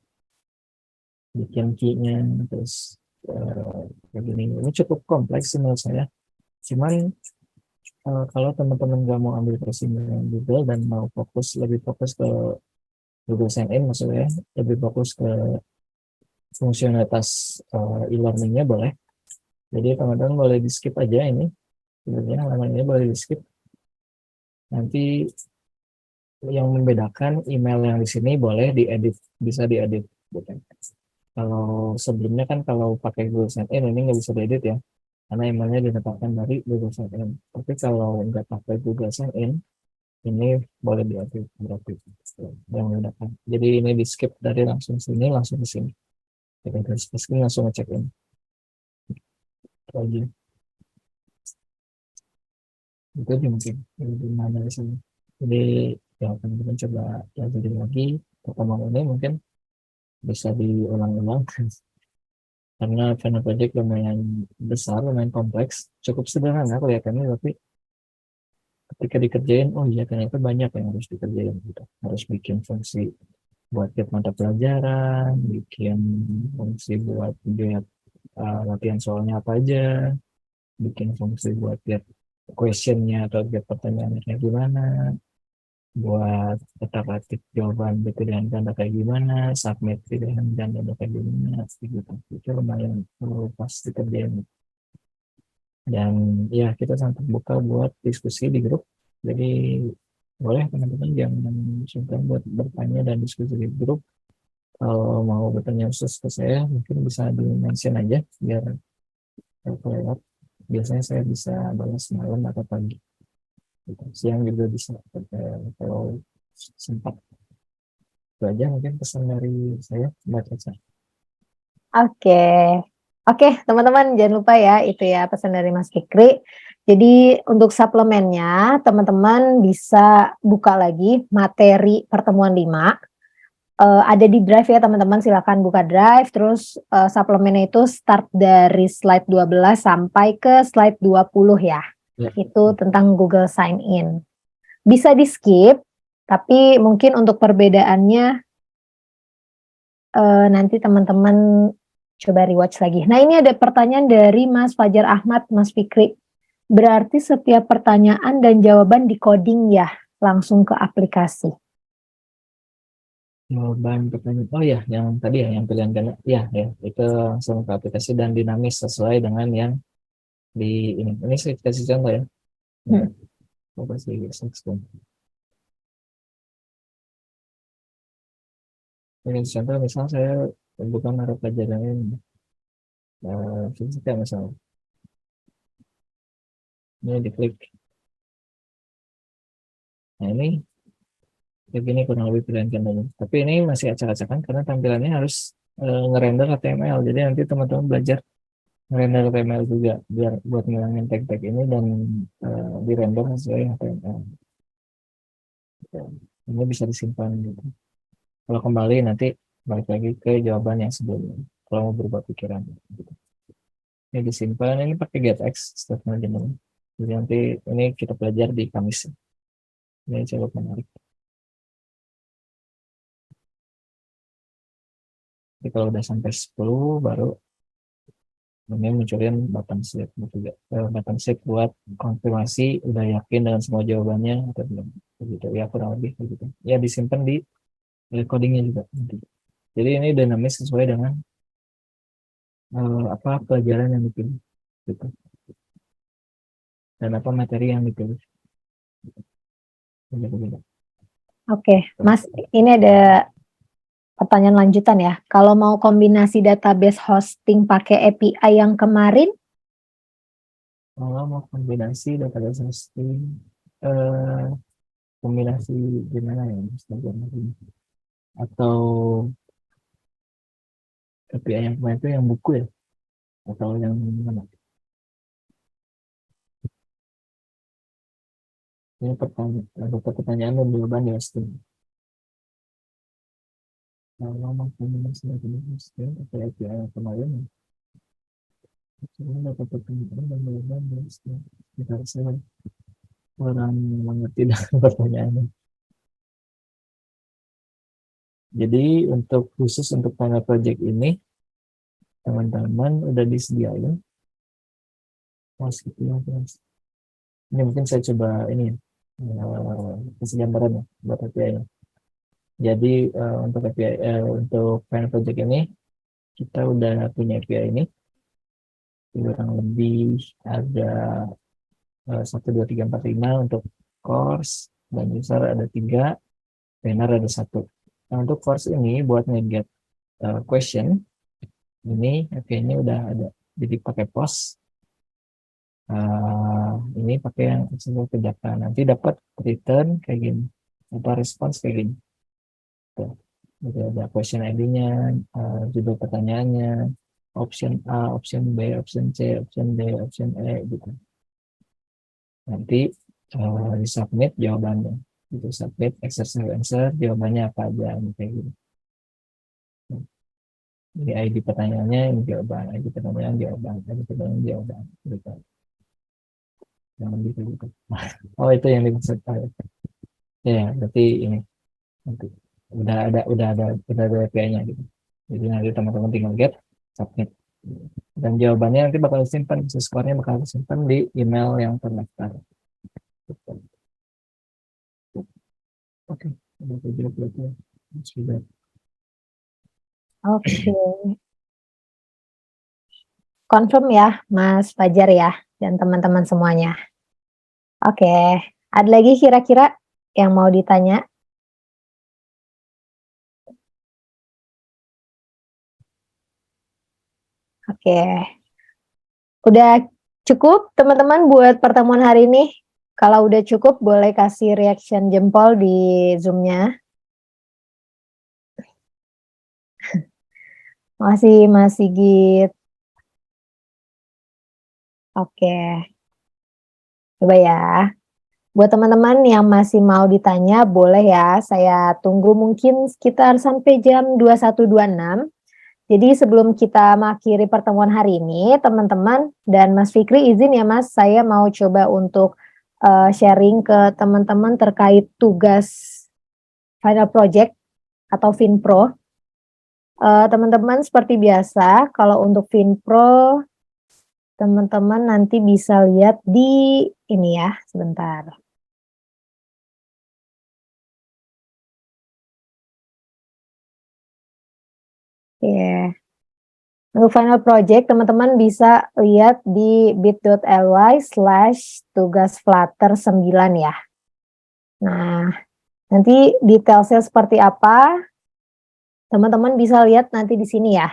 bikin key-nya, terus kayak gini. Ini cukup kompleks sih menurut saya. Cuman kalau teman-teman nggak mau ambil pusing dengan Google dan mau lebih fokus ke Google Sign In maksudnya, lebih fokus ke fungsionalitas e-learningnya boleh. Jadi teman-teman boleh di skip aja ini. Sebenarnya halaman ini boleh di skip. Nanti yang membedakan email yang di sini boleh diedit, bisa diedit. Gitu. Kalau sebelumnya kan kalau pakai Google Sign In ini nggak bisa diedit ya, karena emailnya ditetapkan dari Google Sign In. Tapi kalau nggak pakai Google Sign In, ini boleh diedit berarti yang membedakan. Jadi ini di skip dari langsung sini langsung ke sini. Jadi terus ke sini langsung ngecek in. Lagi itu aja mungkin gimana di sini. Jadi ya teman-teman coba pelajari lagi pertemuan ini mungkin bisa diulang-ulang karena final project lumayan besar, lumayan kompleks, cukup sederhana kelihatannya tapi ketika dikerjain, oh iya ternyata banyak yang harus dikerjain gitu. Harus bikin fungsi buat get mata pelajaran, bikin fungsi buat get latihan soalnya apa aja, bikin fungsi buat get questionnya atau get pertanyaannya kayak gimana, buat otak atik jawaban pilihan ganda kayak gimana, submit pilihan ganda kayak gimana, gitu. Itu lumayan pas dikerjain. Dan ya kita sangat terbuka buat diskusi di grup. Jadi boleh teman-teman yang sungkan buat bertanya dan diskusi di grup. Kalau mau bertanya khusus ke saya, mungkin bisa di-mention aja biar kelewat. Biasanya saya bisa balas malam atau pagi. Gitu. Siang juga bisa kalau sempat. Itu aja mungkin pesan dari saya, Mbak Caca. Oke. Oke, teman-teman jangan lupa ya itu ya pesan dari Mas Fikri. Jadi untuk suplemennya teman-teman bisa buka lagi materi pertemuan 5. Ada di Drive ya teman-teman, silakan buka Drive. Terus suplemennya itu start dari slide 12 sampai ke slide 20 ya. Ya. Itu tentang Google Sign In. Bisa di skip, tapi mungkin untuk perbedaannya nanti teman-teman coba rewatch lagi. Nah ini ada pertanyaan dari Mas Fajar Ahmad, Mas Fikri. Berarti setiap pertanyaan dan jawaban di coding ya, langsung ke aplikasi. Jawaban pertanyaan, oh ya, yang tadi ya, yang pilihan ganda, ya, itu langsung ke aplikasi dan dinamis sesuai dengan yang di ini. Ini saya kasih contoh ya. Coba sih, ini contoh misal saya bukan naruh pelajaran ini, fisika misalnya. Ini diklik. Nah ini begini kurang lebih pilihan gandanya. Tapi ini masih acak-acakan karena tampilannya harus ngerender HTML. Jadi nanti teman-teman belajar ngerender HTML juga biar buat ngilangin tag-tag ini dan dirender sesuai HTML. Ini bisa disimpan gitu. Kalau kembali nanti balik lagi ke jawaban yang sebelumnya. Kalau mau berubah pikiran. Gitu. Ini disimpan, ini pakai getX statement jenuh. Jadi nanti ini kita pelajari di Kamis. Ini cukup menarik. Jadi kalau udah sampai 10 baru ini munculin button save juga. Button save buat konfirmasi udah yakin dengan semua jawabannya atau belum. Begitu ya, kurang lebih begitu. Ya disimpan di recordingnya juga nanti. Jadi ini dinamis sesuai dengan apa pelajaran yang dipilih gitu. Dan apa materi yang dipilih. Begitu. Oke, Mas, ini ada pertanyaan lanjutan ya. Kalau mau kombinasi database hosting pakai API yang kemarin, Kalau mau kombinasi database hosting, kombinasi gimana ya? Atau API yang kemarin itu yang buku ya? Atau yang mana? Ini pertanyaan dan jawaban ya, hosting. Kalau mau kombinasi database hosting pakai API yang kemarin, cuma dapat pertanyaan dan jawaban ya, hosting. Kita saya kurang mengerti dengan pertanyaannya. Jadi khusus untuk Final Project ini, teman-teman udah disediain. Ini mungkin saya coba ini kasih gambaran ya buat API-nya. Jadi untuk API untuk Final Project ini kita udah punya API ini. Kurang lebih ada 1, 2, 3, 4, 5 untuk course dan user ada 3, trainer ada 1. Nah, untuk course ini buat nge-get question ini API-nya udah ada. Jadi pakai post ini pakai yang accessible ke data. Nanti dapat return kayak gini atau response kayak gini. Tuh. Jadi ada question ID-nya, judul pertanyaannya, option A, option B, option C, option D, option E gitu. Nanti di-submit jawabannya. Itu submit exercise answer, jawabannya apa aja kayak gitu. Jadi ID pertanyaannya ini jawaban, ID pertanyaan jawaban, ID pertanyaan jawaban. Gitu. Yang gitu gitu. Oh itu yang dimaksud. Ya, berarti ini nanti udah ada API-nya gitu. Jadi nanti teman-teman tinggal get, submit. Dan jawabannya nanti bakal disimpan, skornya bakal disimpan di email yang terdaftar. Oke, udah jawab berarti. Sudah. oke. Confirm ya, Mas Fajar ya, dan teman-teman semuanya. Oke, ada lagi kira-kira yang mau ditanya? Oke, udah cukup teman-teman buat pertemuan hari ini? Kalau udah cukup, boleh kasih reaction jempol di Zoom-nya. Masih Mas Sigit. Oke, coba ya. Buat teman-teman yang masih mau ditanya, boleh ya. Saya tunggu mungkin sekitar sampai jam 21.26. Jadi sebelum kita mengakhiri pertemuan hari ini, teman-teman dan Mas Fikri izin ya Mas, saya mau coba untuk sharing ke teman-teman terkait tugas Final Project atau FinPro. Teman-teman seperti biasa, kalau untuk FinPro, teman-teman nanti bisa lihat di ini ya, sebentar. Ya. Untuk Final Project, teman-teman bisa lihat di bit.ly/tugas-flutter9 ya. Nah, nanti detailsnya seperti apa, teman-teman bisa lihat nanti di sini ya.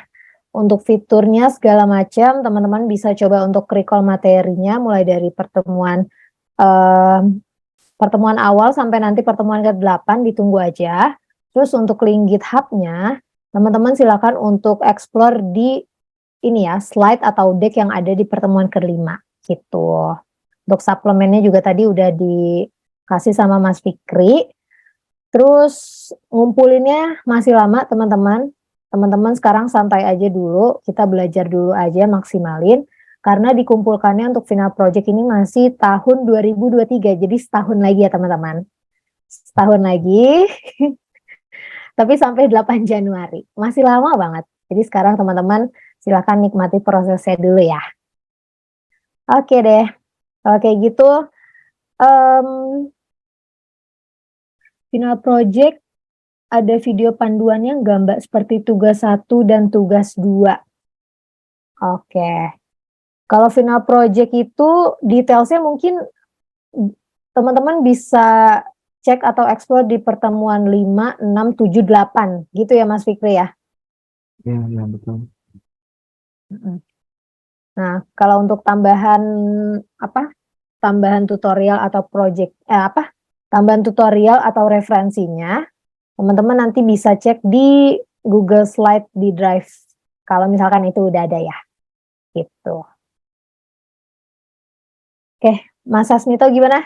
Untuk fiturnya segala macam, teman-teman bisa coba untuk recall materinya mulai dari pertemuan awal sampai nanti pertemuan ke-8 ditunggu aja. Terus untuk link GitHub-nya, teman-teman silakan untuk explore di ini ya, slide atau deck yang ada di pertemuan ke-5 gitu. Untuk suplemennya juga tadi udah dikasih sama Mas Fikri. Terus ngumpulinnya masih lama teman-teman. Teman-teman sekarang santai aja dulu, kita belajar dulu aja, maksimalin. Karena dikumpulkannya untuk final project ini masih tahun 2023, jadi setahun lagi ya teman-teman. Setahun lagi, tapi sampai 8 Januari, masih lama banget. Jadi sekarang teman-teman silakan nikmati prosesnya dulu ya. Oke deh, kalau kayak gitu, final project ada video panduannya nggak Mbak seperti tugas 1 dan tugas 2? Oke. Kalau final project itu detailsnya mungkin teman-teman bisa cek atau explore di pertemuan 5, 6, 7, 8 gitu ya Mas Fikri ya. Iya, betul. Nah, kalau untuk tambahan tutorial atau tambahan tutorial atau referensinya, teman-teman nanti bisa cek di Google Slide di Drive. Kalau misalkan itu udah ada ya. Gitu. Oke, Mas Asmito gimana?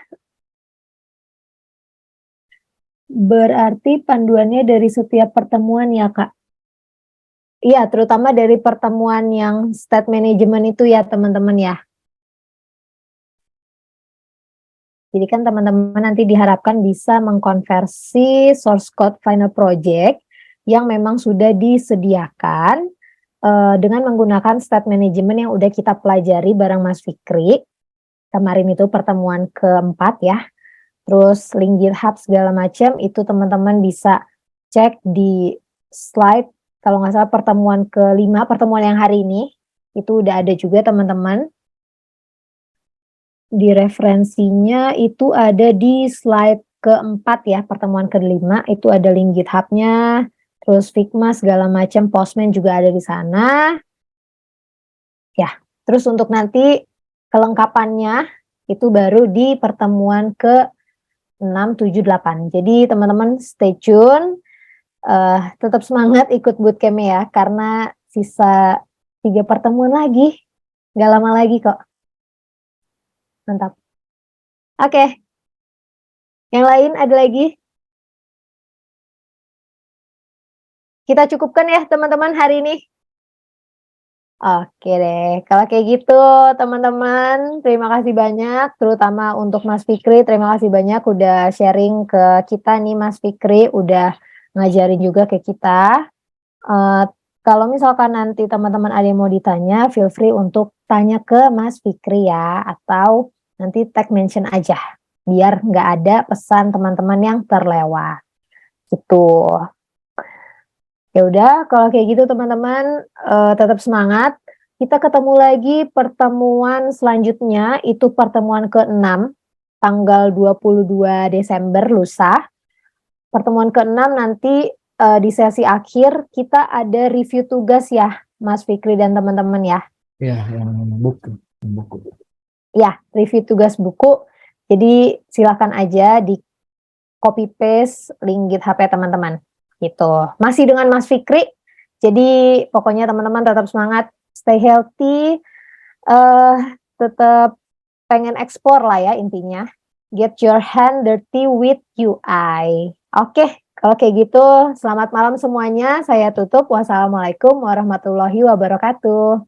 Berarti panduannya dari setiap pertemuan ya, Kak? Iya, terutama dari pertemuan yang state management itu ya, teman-teman ya. Jadi kan teman-teman nanti diharapkan bisa mengkonversi source code final project yang memang sudah disediakan dengan menggunakan state management yang udah kita pelajari bareng Mas Fikri. Kemarin itu pertemuan keempat ya. Terus link GitHub segala macam itu teman-teman bisa cek di slide, kalau nggak salah pertemuan kelima, pertemuan yang hari ini itu udah ada juga teman-teman. Di referensinya itu ada di slide keempat ya, pertemuan kelima itu ada link GitHub-nya, terus Figma segala macam, Postman juga ada di sana. Ya, terus untuk nanti kelengkapannya itu baru di pertemuan ke 6, 7, 8. Jadi teman-teman stay tune, tetap semangat ikut bootcamp ya, karena sisa 3 pertemuan lagi, nggak lama lagi kok. Mantap. Oke. Yang lain ada lagi? Kita cukupkan ya teman-teman hari ini. Oke deh, kalau kayak gitu teman-teman, terima kasih banyak, terutama untuk Mas Fikri, terima kasih banyak udah sharing ke kita nih Mas Fikri, udah ngajarin juga ke kita. Kalau misalkan nanti teman-teman ada yang mau ditanya, feel free untuk tanya ke Mas Fikri ya, atau nanti tag mention aja, biar nggak ada pesan teman-teman yang terlewat. Gitu. Ya udah, kalau kayak gitu teman-teman tetap semangat. Kita ketemu lagi pertemuan selanjutnya, itu pertemuan ke-6, tanggal 22 Desember lusa. Pertemuan ke-6 nanti di sesi akhir kita ada review tugas ya, Mas Fikri dan teman-teman ya. Iya, yang buku. Ya, review tugas buku. Jadi silakan aja di copy paste link GitHub ya teman-teman. Gitu. Masih dengan Mas Fikri. Jadi pokoknya teman-teman tetap semangat, stay healthy, tetap pengen ekspor lah ya intinya. Get your hand dirty with UI. Oke, kalau kayak gitu selamat malam semuanya. Saya tutup. Wassalamualaikum warahmatullahi wabarakatuh.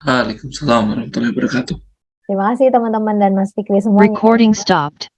Waalaikumsalam warahmatullahi wabarakatuh. Terima kasih teman-teman dan Mas Fikri semuanya. Recording stopped.